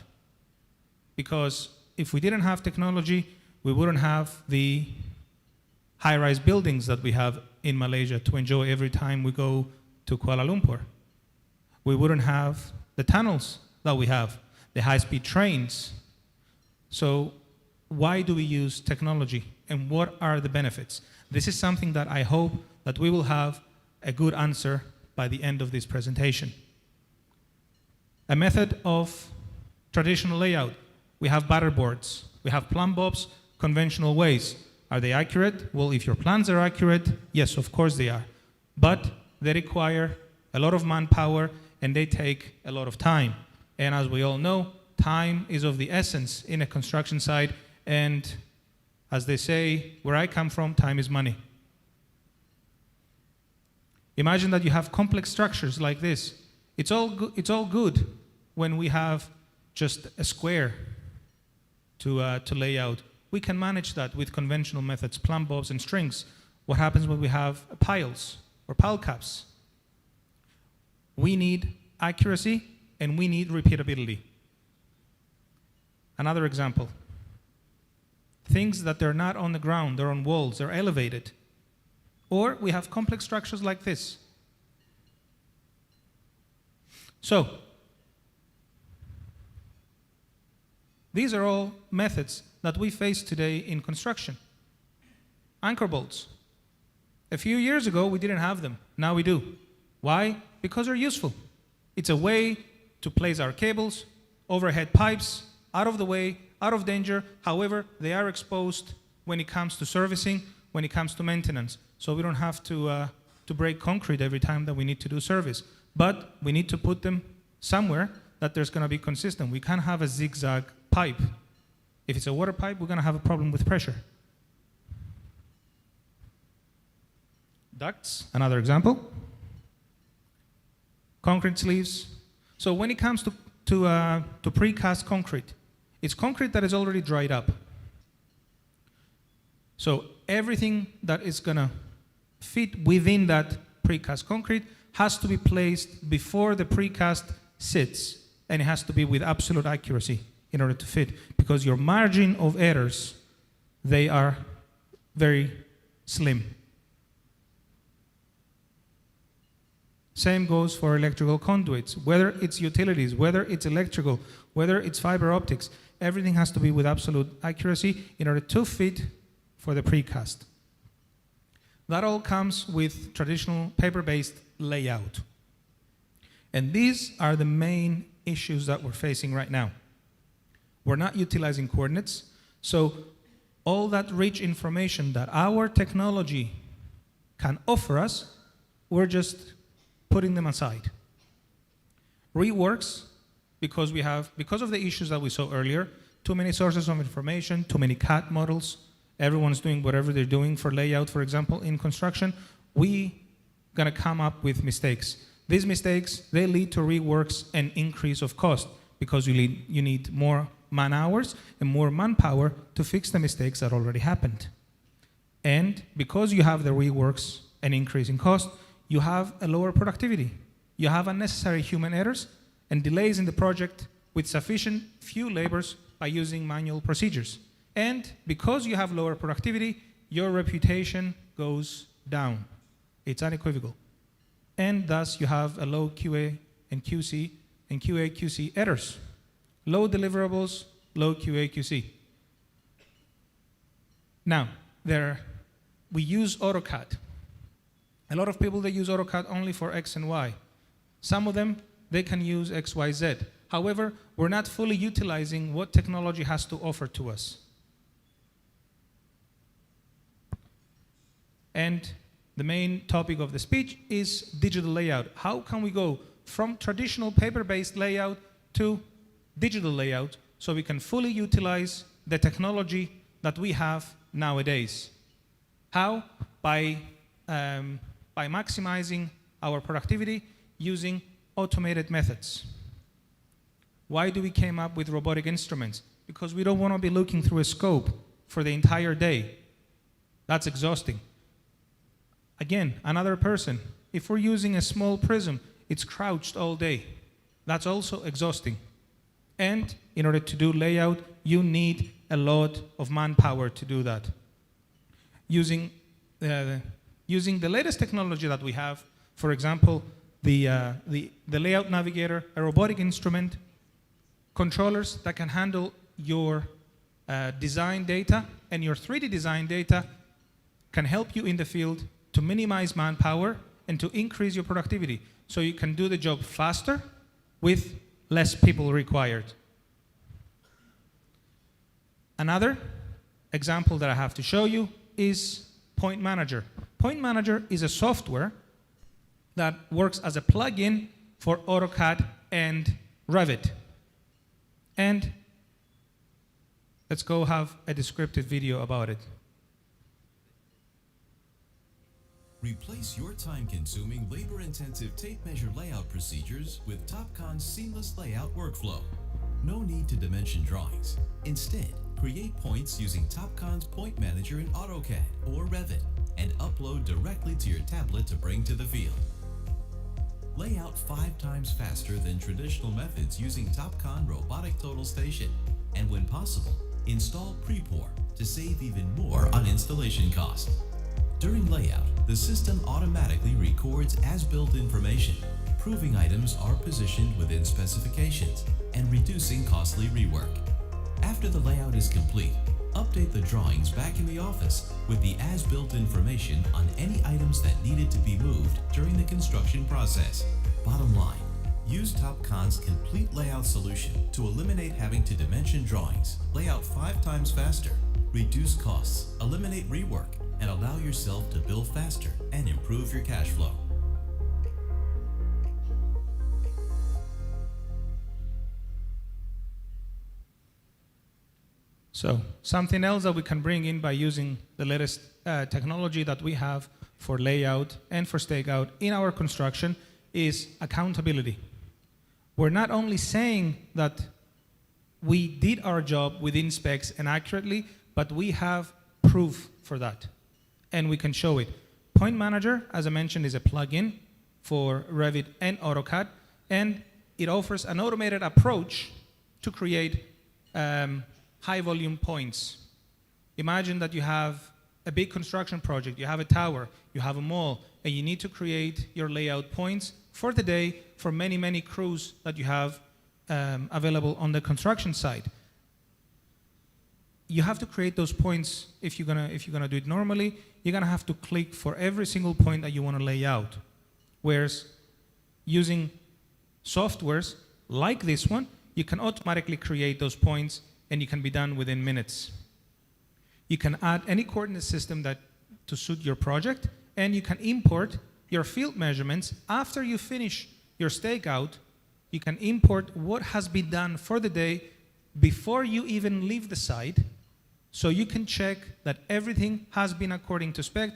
Because if we didn't have technology, we wouldn't have the high-rise buildings that we have in Malaysia to enjoy every time we go to Kuala Lumpur. We wouldn't have the tunnels that we have, the high-speed trains. So why do we use technology, and what are the benefits? This is something that I hope that we will have a good answer by the end of this presentation. A method of traditional layout: we have batter boards, we have plumb bobs, conventional ways. Are they accurate? Well, if your plans are accurate, yes, of course they are. But they require a lot of manpower and they take a lot of time. And as we all know, time is of the essence in a construction site, and as they say, where I come from, time is money. Imagine that you have complex structures like this. It's all good when we have just a square to lay out. We can manage that with conventional methods, plumb bobs and strings. What happens when we have piles or pile caps? We need accuracy and we need repeatability. Another example: things that they're not on the ground, they're on walls, they're elevated. Or we have complex structures like this. So, these are all methods that we face today in construction. Anchor bolts. A few years ago, we didn't have them. Now we do. Why? Because they're useful. It's a way to place our cables, overhead pipes, out of the way, out of danger. However, they are exposed when it comes to servicing, when it comes to maintenance. So we don't have to break concrete every time that we need to do service. But we need to put them somewhere that there's going to be consistent. We can't have a zigzag pipe. If it's a water pipe, we're going to have a problem with pressure. Ducts, another example. Concrete sleeves. So when it comes to precast concrete, it's concrete that is already dried up. So everything that is going to fit within that precast concrete has to be placed before the precast sits, and it has to be with absolute accuracy in order to fit, because your margin of errors, they are very slim. Same goes for electrical conduits, whether it's utilities, whether it's electrical, whether it's fiber optics, everything has to be with absolute accuracy in order to fit for the precast. That all comes with traditional paper-based layout. And these are the main issues that we're facing right now. We're not utilizing coordinates, so all that rich information that our technology can offer us, we're just putting them aside. Reworks, because of the issues that we saw earlier, too many sources of information, too many CAD models, everyone's doing whatever they're doing for layout, for example, in construction, we gonna come up with mistakes. These mistakes, they lead to reworks and increase of cost, because you need more man hours and more manpower to fix the mistakes that already happened. And because you have the reworks and increase in cost, you have a lower productivity. You have unnecessary human errors and delays in the project with sufficient few labors by using manual procedures. And because you have lower productivity, your reputation goes down. It's unequivocal. And thus you have a low QA and QC and QA/QC errors. Low deliverables, low QA/QC. Now, we use AutoCAD. A lot of people, they use AutoCAD only for X and Y. Some of them, they can use X, Y, Z. However, we're not fully utilizing what technology has to offer to us. And the main topic of the speech is digital layout. How can we go from traditional paper-based layout to digital layout so we can fully utilize the technology that we have nowadays? How? By maximizing our productivity using automated methods. Why do we came up with robotic instruments? Because we don't want to be looking through a scope for the entire day. That's exhausting. Again, another person. If we're using a small prism, it's crouched all day. That's also exhausting. And in order to do layout, you need a lot of manpower to do that. Using the latest technology that we have, for example, the layout navigator, a robotic instrument, controllers that can handle your design data and your 3D design data can help you in the field to minimize manpower and to increase your productivity. So you can do the job faster with less people required. Another example that I have to show you is Point Manager. Point Manager is a software that works as a plugin for AutoCAD and Revit. And let's go have a descriptive video about it. Replace your time-consuming, labor-intensive tape measure layout procedures with Topcon's seamless layout workflow. No need to dimension drawings. Instead, create points using Topcon's Point Manager in AutoCAD or Revit and upload directly to your tablet to bring to the field. Lay out 5 times faster than traditional methods using Topcon Robotic Total Station. And when possible, install pre-pour to save even more on installation cost. During layout, the system automatically records as-built information, proving items are positioned within specifications and reducing costly rework. After the layout is complete, update the drawings back in the office with the as-built information on any items that needed to be moved during the construction process. Bottom line, use Topcon's complete layout solution to eliminate having to dimension drawings, lay out 5 times faster, reduce costs, eliminate rework, and allow yourself to build faster and improve your cash flow. So something else that we can bring in by using the latest technology that we have for layout and for stakeout in our construction is accountability. We're not only saying that we did our job within specs and accurately, but we have proof for that, and we can show it. Point Manager, as I mentioned, is a plugin for Revit and AutoCAD, and it offers an automated approach to create high volume points. Imagine that you have a big construction project, you have a tower, you have a mall, and you need to create your layout points for the day for many, many crews that you have available on the construction site. You have to create those points. If you're gonna do it normally, you're gonna have to click for every single point that you want to lay out. Whereas using softwares like this one, you can automatically create those points and you can be done within minutes. You can add any coordinate system to suit your project, and you can import your field measurements after you finish your stakeout. You can import what has been done for the day before you even leave the site, so you can check that everything has been according to spec,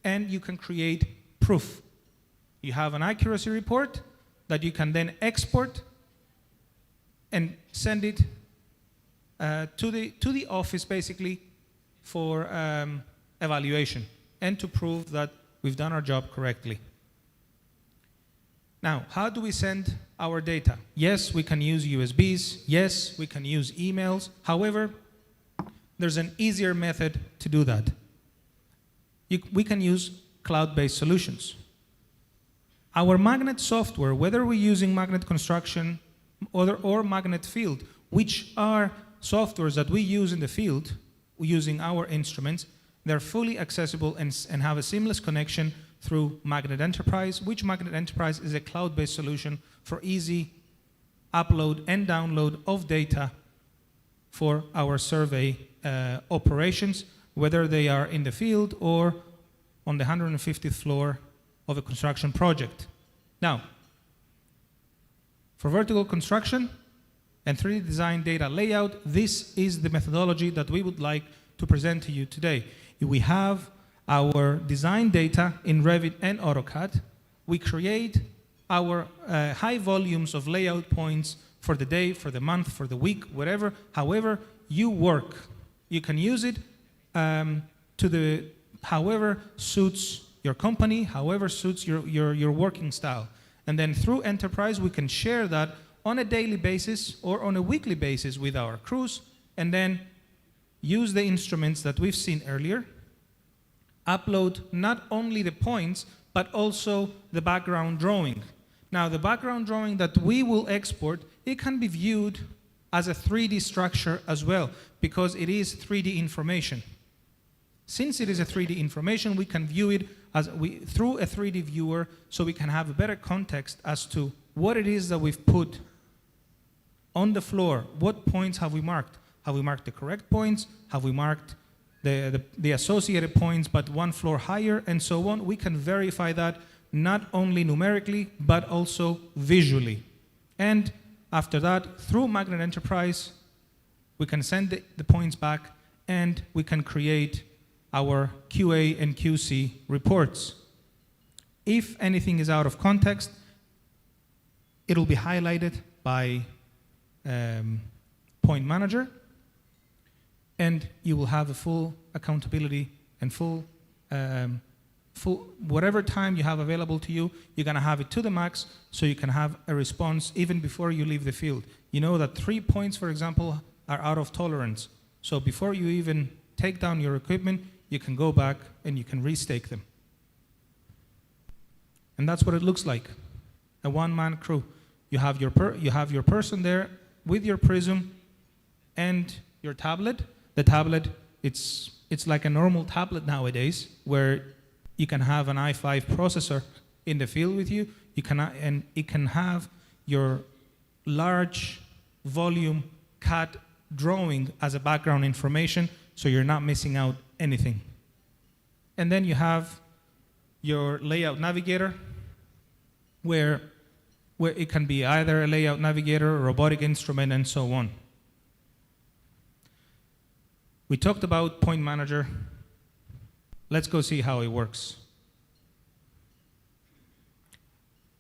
and you can create proof. You have an accuracy report that you can then export and send it to the office, basically, for evaluation and to prove that we've done our job correctly. Now, how do we send our data? Yes, we can use USBs. Yes, we can use emails. However, there's an easier method to do that. We can use cloud-based solutions. Our magnet software, whether we're using magnet construction or magnet field, which are softwares that we use in the field using our instruments, they're fully accessible and have a seamless connection through Magnet Enterprise, which Magnet Enterprise is a cloud-based solution for easy upload and download of data for our survey operations, whether they are in the field or on the 150th floor of a construction project. Now, for vertical construction and 3D design data layout, this is the methodology that we would like to present to you today. We have our design data in Revit and AutoCAD. We create our high volumes of layout points for the day, for the month, for the week, whatever, however you work. You can use it however suits your company, however suits your working style. And then through Enterprise, we can share that on a daily basis or on a weekly basis with our crews, and then use the instruments that we've seen earlier, upload not only the points, but also the background drawing. Now, the background drawing that we will export, it can be viewed as a 3D structure as well, because it is 3D information. Since it is a 3D information, we can view it through a 3D viewer, so we can have a better context as to what it is that we've put on the floor. What points have we marked? Have we marked the correct points? Have we marked the associated points but one floor higher, and so on? We can verify that not only numerically, but also visually. And after that, through Magnet Enterprise, we can send the points back, and we can create our QA and QC reports. If anything is out of context, it'll be highlighted by Point Manager, and you will have a full accountability and full whatever time you have available to you, you're going to have it to the max, so you can have a response even before you leave the field. You know that 3 points, for example, are out of tolerance. So before you even take down your equipment, you can go back and you can restake them. And that's what it looks like, a one-man crew. You have your person there with your Prism and your tablet. The tablet, it's like a normal tablet nowadays, where you can have an i5 processor in the field with you. And it can have your large volume CAD drawing as a background information, so you're not missing out anything. And then you have your layout navigator, where it can be either a layout navigator, a robotic instrument, and so on. We talked about Point Manager. Let's go see how it works.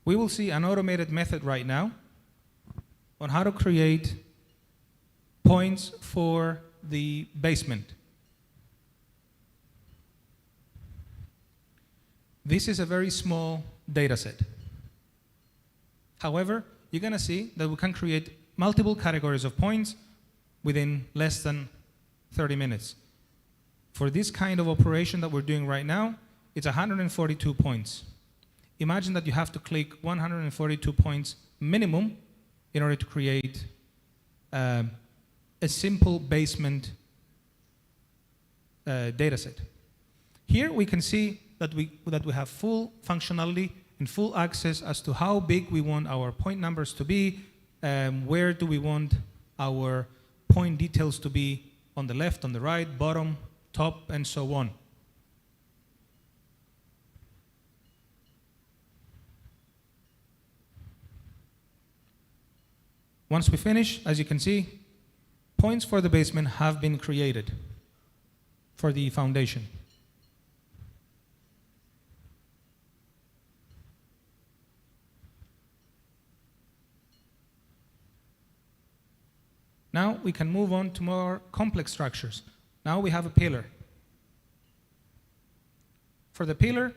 We will see an automated method right now on how to create points for the basement. This is a very small data set. However, you're going to see that we can create multiple categories of points within less than 30 minutes. For this kind of operation that we're doing right now, it's 142 points. Imagine that you have to click 142 points minimum in order to create a simple basement data set. Here we can see that we have full functionality and full access as to how big we want our point numbers to be, where do we want our point details to be on the left, on the right, bottom, top, and so on. Once we finish, as you can see, points for the basement have been created for the foundation. Now we can move on to more complex structures. Now we have a pillar. For the pillar,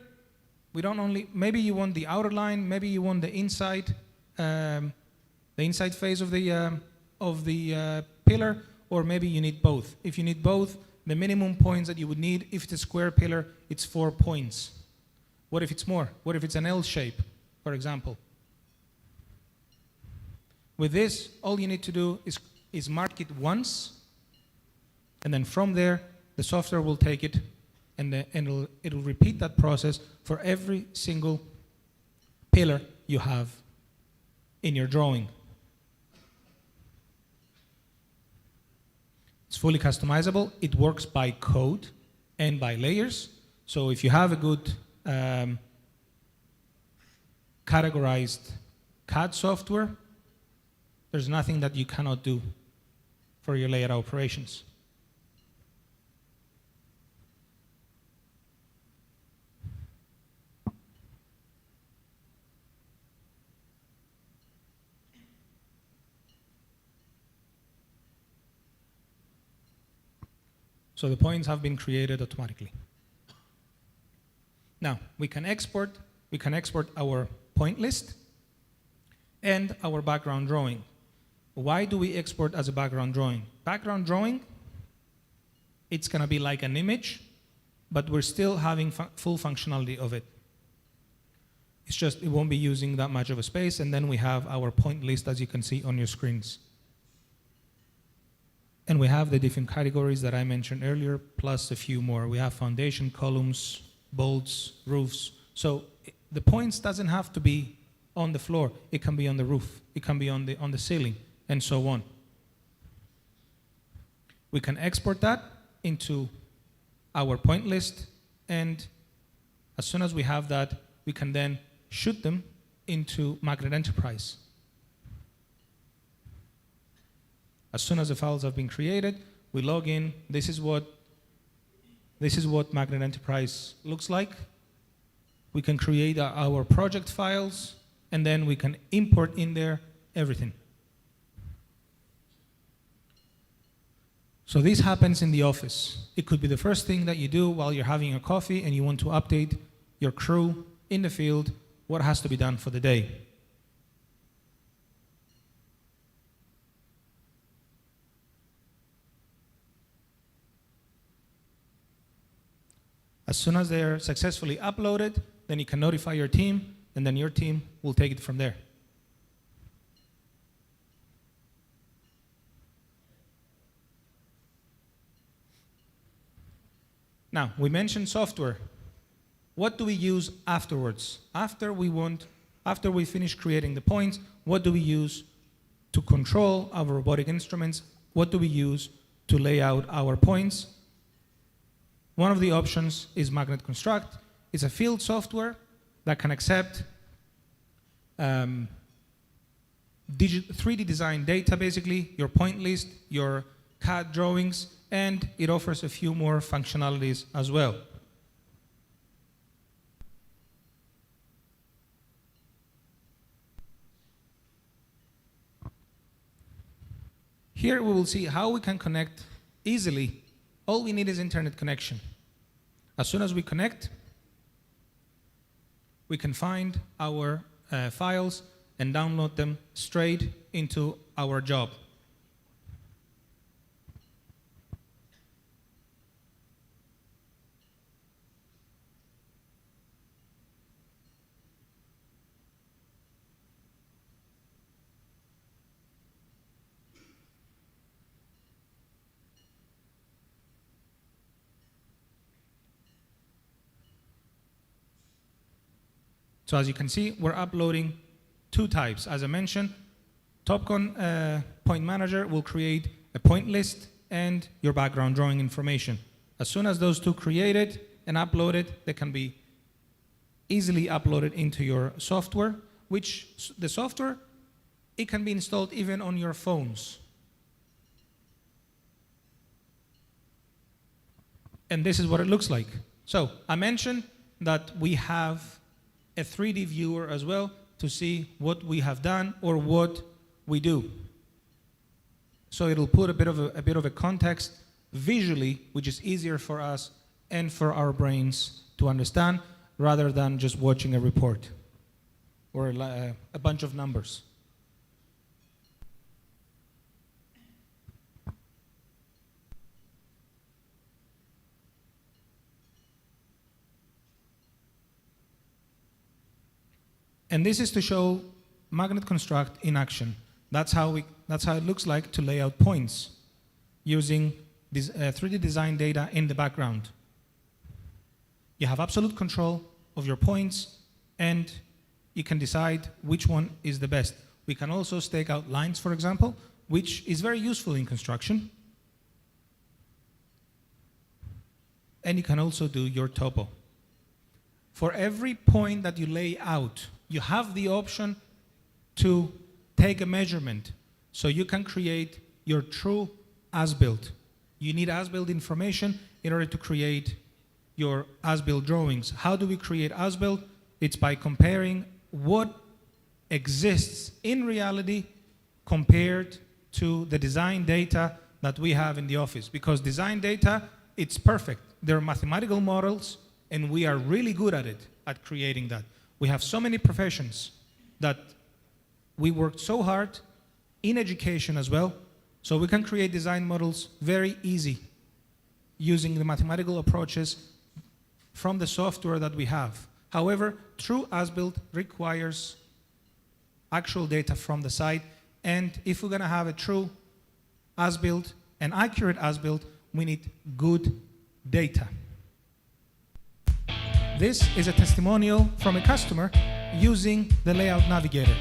we don't only, maybe you want the outer line, maybe you want the inside phase of the pillar, or maybe you need both. If you need both, the minimum points that you would need, if it's a square pillar, it's 4 points. What if it's more? What if it's an L shape, for example? With this, all you need to do is mark it once, and then from there, the software will take it, and it'll repeat that process for every single pillar you have in your drawing. It's fully customizable. It works by code and by layers, So if you have a good categorized CAD software, there's nothing that you cannot do for your layout operations. So the points have been created automatically. Now, we can export our point list and our background drawing. Why do we export as a background drawing? Background drawing, it's going to be like an image, but we're still having full functionality of it. It's just it won't be using that much of a space, and then we have our point list as you can see on your screens. And we have the different categories that I mentioned earlier, plus a few more. We have foundation, columns, bolts, roofs. So the points doesn't have to be on the floor. It can be on the roof. It can be on the ceiling, and so on. We can export that into our point list, and as soon as we have that, we can then shoot them into Magnet Enterprise. As soon as the files have been created, we log in. This is what Magnet Enterprise looks like. We can create our project files, and then we can import in there everything. So this happens in the office. It could be the first thing that you do while you're having a coffee and you want to update your crew in the field what has to be done for the day. As soon as they're successfully uploaded, then you can notify your team, and then your team will take it from there. Now, we mentioned software. What do we use afterwards? After we finish creating the points, what do we use to control our robotic instruments? What do we use to lay out our points? One of the options is Magnet Construct. It's a field software that can accept 3D design data, basically, your point list, your CAD drawings, and it offers a few more functionalities as well. Here we will see how we can connect easily. All we need is internet connection. As soon as we connect, we can find our files and download them straight into our job. So as you can see, we're uploading two types. As I mentioned, Topcon Point Manager will create a point list and your background drawing information. As soon as those two created and uploaded, they can be easily uploaded into your software, which the software, it can be installed even on your phones. And this is what it looks like. So I mentioned that we have a 3D viewer as well to see what we have done or what we do. So it'll put a bit of a context visually, which is easier for us and for our brains to understand, rather than just watching a report or a bunch of numbers. And this is to show Magnet Construct in action. That's how it looks like to lay out points using this 3D design data in the background. You have absolute control of your points, and you can decide which one is the best. We can also stake out lines, for example, which is very useful in construction. And you can also do your topo. For every point that you lay out, you have the option to take a measurement so you can create your true as-built. You need as-built information in order to create your as-built drawings. How do we create as-built? It's by comparing what exists in reality compared to the design data that we have in the office. Because design data, it's perfect. They're mathematical models, and we are really good at it, at creating that. We have so many professions that we worked so hard in education as well, so we can create design models very easy using the mathematical approaches from the software that we have. However, true as-built requires actual data from the site, and if we're going to have a true as-built and accurate as-built, we need good data. This is a testimonial from a customer using the Layout Navigator.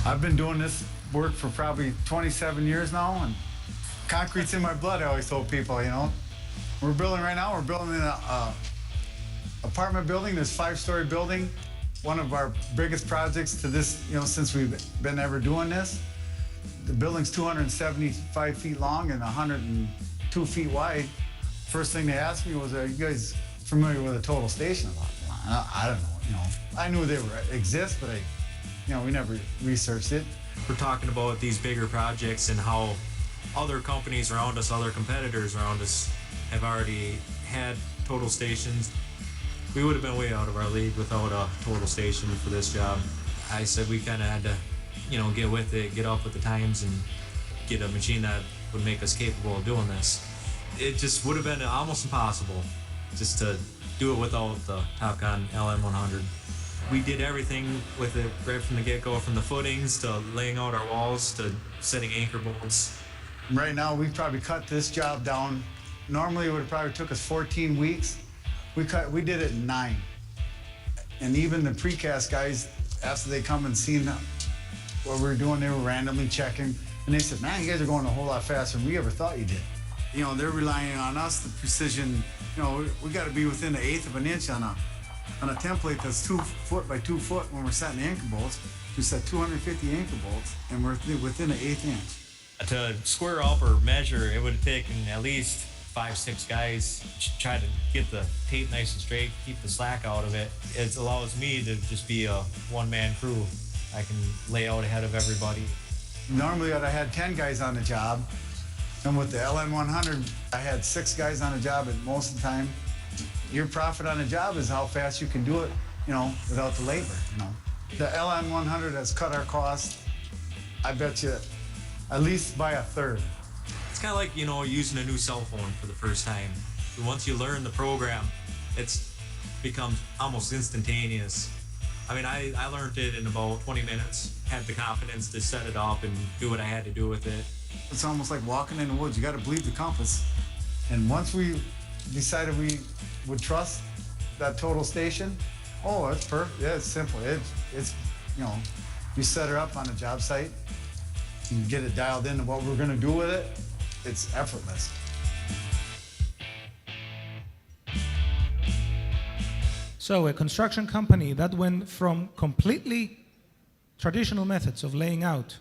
I've been doing this work for probably 27 years now, and concrete's in my blood, I always told people, you know. We're building right now, we're building in an apartment building, this 5-story building, one of our biggest projects to this, you know, since we've been ever doing this. The building's 275 feet long and 102 feet wide. First thing they asked me was, are you guys familiar with a total station? I don't know, you know. I knew they exist, but we never researched it. We're talking about these bigger projects and how other companies around us, other competitors around us have already had total stations. We would have been way out of our league without a total station for this job. I said we kind of had to, you know, get with it, get up with the times, and get a machine that would make us capable of doing this. It just would have been almost impossible just to do it without the Topcon LM100. We did everything with it right from the get-go, from the footings to laying out our walls to setting anchor bolts. Right now, we've probably cut this job down. Normally, it would have probably took us 14 weeks. We did it in 9. And even the precast guys, after they come and seen what we were doing, they were randomly checking. And they said, man, you guys are going a whole lot faster than we ever thought you did. You know, they're relying on us, the precision. You know, we got to be within an 1/8 of an inch on a template that's 2 foot by 2 foot when we're setting anchor bolts. We set 250 anchor bolts, and we're within an 1/8 inch. To square up or measure, it would have taken at least 5-6 guys to try to get the tape nice and straight, keep the slack out of it. It allows me to just be a one-man crew. I can lay out ahead of everybody. Normally, I had 10 guys on the job, and with the LN100, I had 6 guys on the job, and most of the time, your profit on a job is how fast you can do it, you know, without the labor, you know. The LN100 has cut our costs, I bet you, at least by 1/3. It's kind of like, you know, using a new cell phone for the first time. Once you learn the program, it's becomes almost instantaneous. I mean, I learned it in about 20 minutes, had the confidence to set it up and do what I had to do with it. It's almost like walking in the woods. You got to believe the compass. And once we decided we would trust that total station, oh, it's perfect. Yeah, it's simple. It's you know, you set her up on a job site, you get it dialed into what we're going to do with it, it's effortless. So a construction company that went from completely traditional methods of laying out,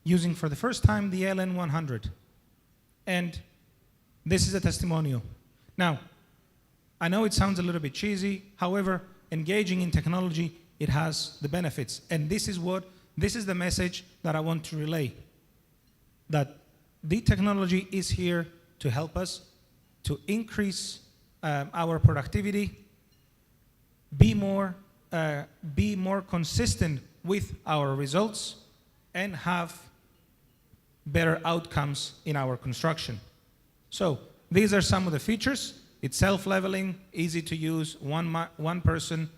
using for the first time the LN100. And this is a testimonial. Now, I know it sounds a little bit cheesy, however, engaging in technology, it has the benefits. And this is the message that I want to relay. That the technology is here to help us to increase our productivity, be more consistent with our results, and have better outcomes in our construction. So these are some of the features. It's self-leveling, easy to use, one-person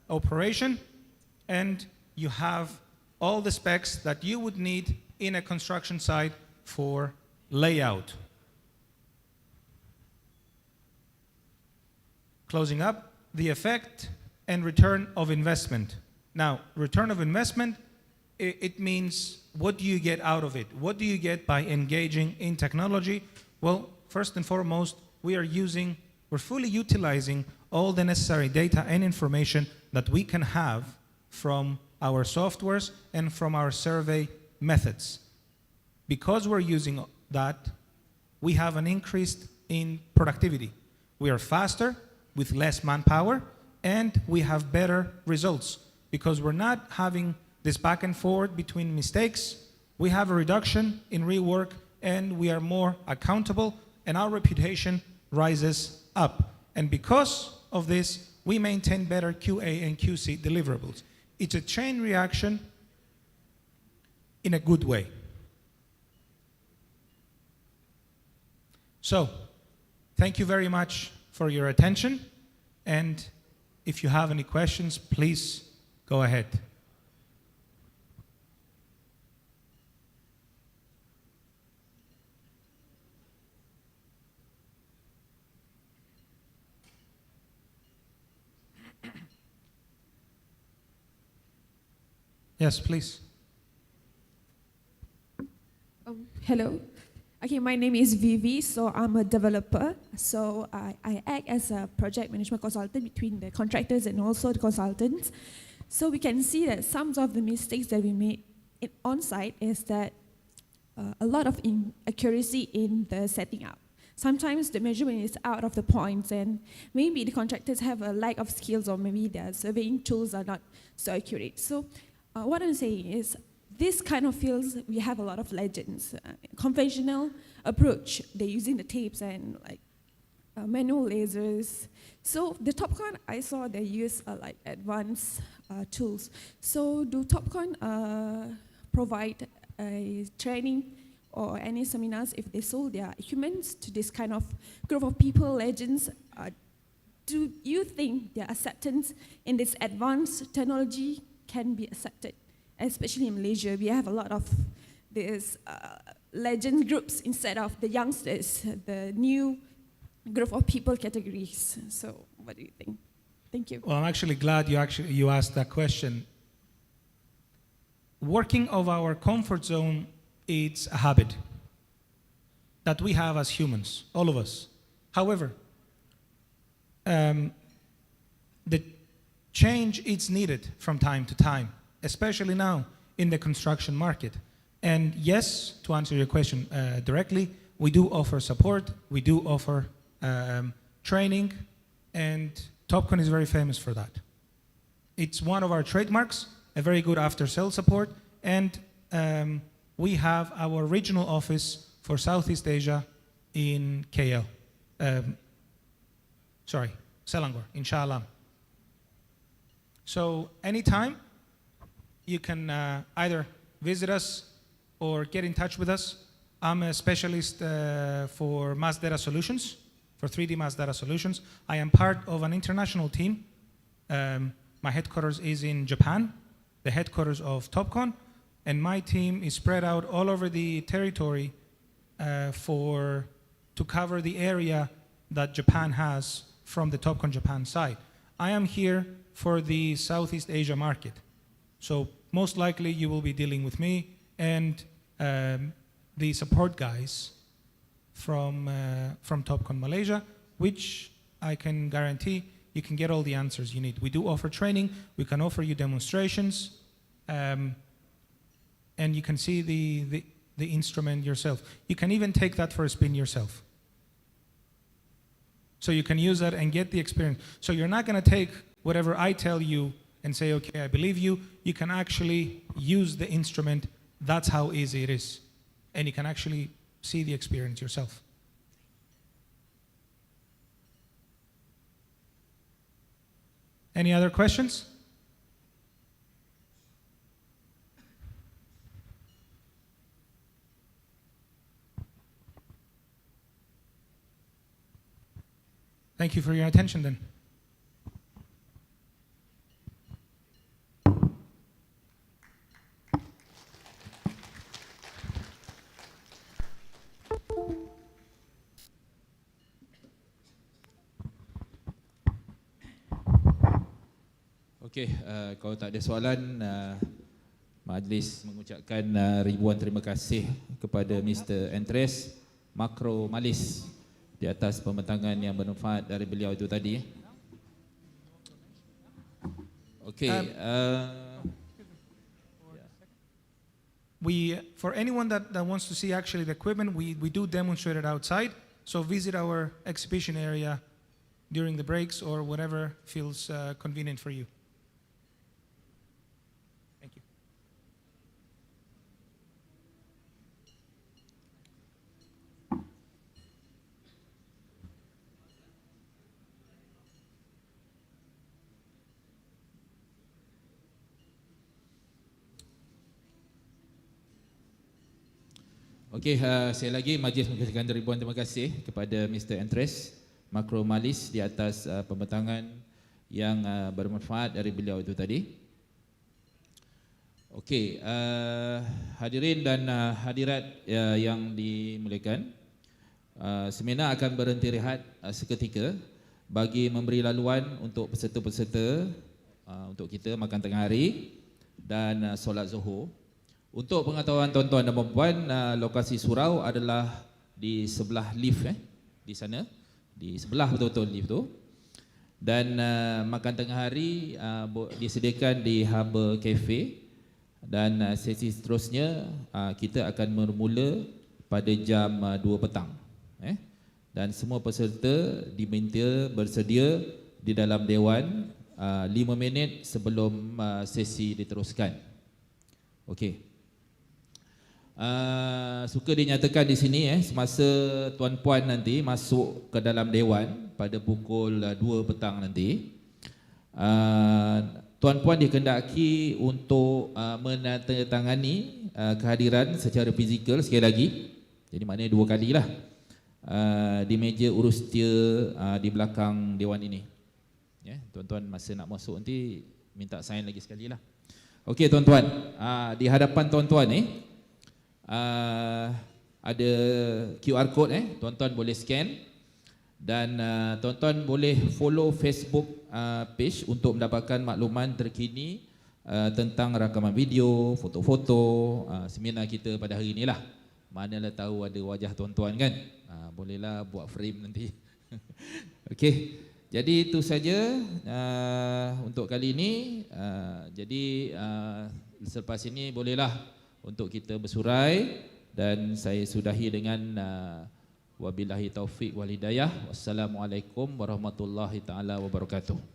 operation, and you have all the specs that you would need in a construction site for layout. Closing up, the effect and return of investment. Now, return of investment, it means what do you get out of it? What do you get by engaging in technology? Well, first and foremost, we're fully utilizing all the necessary data and information that we can have from our softwares and from our survey methods. Because we're using that, we have an increase in productivity. We are faster with less manpower, and we have better results because we're not having this back and forth between mistakes. We have a reduction in rework, and we are more accountable, and our reputation rises up. And because of this, we maintain better QA and QC deliverables. It's a chain reaction in a good way. So, thank you very much for your attention, and if you have any questions, please go ahead. Yes, please. Hello. Okay, my name is Vivi, so I'm a developer. So I act as a project management consultant between the contractors and also the consultants. So we can see that some of the mistakes that we made on-site is that a lot of inaccuracy in the setting up. Sometimes the measurement is out of the points, and maybe the contractors have a lack of skills, or maybe their surveying tools are not so accurate. So what I'm saying is, this kind of fields, we have a lot of legends. Conventional approach, they're using the tapes and like manual lasers. So the Topcon, I saw they use like advanced tools. So do Topcon provide a training or any seminars if they sold their equipment to this kind of group of people, legends? Do you think their acceptance in this advanced technology can be accepted? Especially in Malaysia, we have a lot of these legend groups instead of the youngsters, the new group of people categories. So what do you think? Thank you. Well, I'm actually glad you asked that question. Working of our comfort zone, it's a habit that we have as humans, all of us. However, the change is needed from time to time, especially now in the construction market. And yes, to answer your question directly, we do offer support, we do offer training, and Topcon is very famous for that. It's one of our trademarks, a very good after-sale support, and we have our regional office for Southeast Asia in KL. Selangor, in Shah Alam. So anytime, you can either visit us or get in touch with us. I'm a specialist for mass data solutions, for 3D mass data solutions. I am part of an international team. My headquarters is in Japan, the headquarters of Topcon, and my team is spread out all over the territory to cover the area that Japan has from the Topcon Japan side. I am here for the Southeast Asia market. So most likely you will be dealing with me and the support guys from Topcon Malaysia, which I can guarantee you can get all the answers you need. We do offer training, we can offer you demonstrations, and you can see the instrument yourself. You can even take that for a spin yourself. So you can use that and get the experience. So you're not going to take whatever I tell you and say, okay, I believe you. You can actually use the instrument. That's how easy it is. And you can actually see the experience yourself. Any other questions? Thank you for your attention then. Okey, kalau tak ada soalan, majlis mengucapkan ribuan terima kasih kepada Mr. Antreas Makromallis, di atas pembentangan yang bermanfaat dari beliau itu tadi. Okey, for anyone that wants to see actually the equipment, we do demonstrate it outside. So visit our exhibition area during the breaks or whatever feels convenient for you. Thank you. Okey, saya lagi majlis mengucapkan ribuan terima kasih kepada Mr. Antreas Makromallis di atas pembentangan yang bermanfaat dari beliau itu tadi. Okey, hadirin dan hadirat yang dimuliakan, seminar akan berhenti rehat seketika bagi memberi laluan untuk peserta-peserta untuk kita makan tengah hari dan solat Zuhur. Untuk pengetahuan tuan-tuan dan puan-puan, lokasi surau adalah di sebelah lift di sana, di sebelah betul-betul lift tu. Dan makan tengah hari disediakan di HARBOUR Cafe, dan sesi seterusnya kita akan bermula pada jam 2 petang. Dan semua peserta diminta bersedia di dalam dewan 5 minit sebelum sesi diteruskan. Okey. Suka dinyatakan di sini semasa tuan-puan nanti masuk ke dalam dewan pada pukul 2 petang nanti, tuan-puan dikehendaki untuk menandatangani kehadiran secara fizikal sekali lagi. Jadi maknanya 2 kalilah di meja urus setia di belakang dewan ini. Tuan-tuan masa nak masuk nanti minta sign lagi sekali lah. Okey tuan-tuan, di hadapan tuan-tuan ada QR code, tuan-tuan boleh scan, dan tuan-tuan boleh follow Facebook page untuk mendapatkan makluman terkini tentang rakaman video, foto-foto seminar kita pada hari inilah. Manalah tahu ada wajah tuan-tuan kan, bolehlah buat frame nanti. Okey, jadi itu saja untuk kali ini. Jadi selepas ini bolehlah untuk kita bersurai, dan saya sudahi dengan wabillahi taufik wal hidayah. Wassalamualaikum warahmatullahi taala wabarakatuh.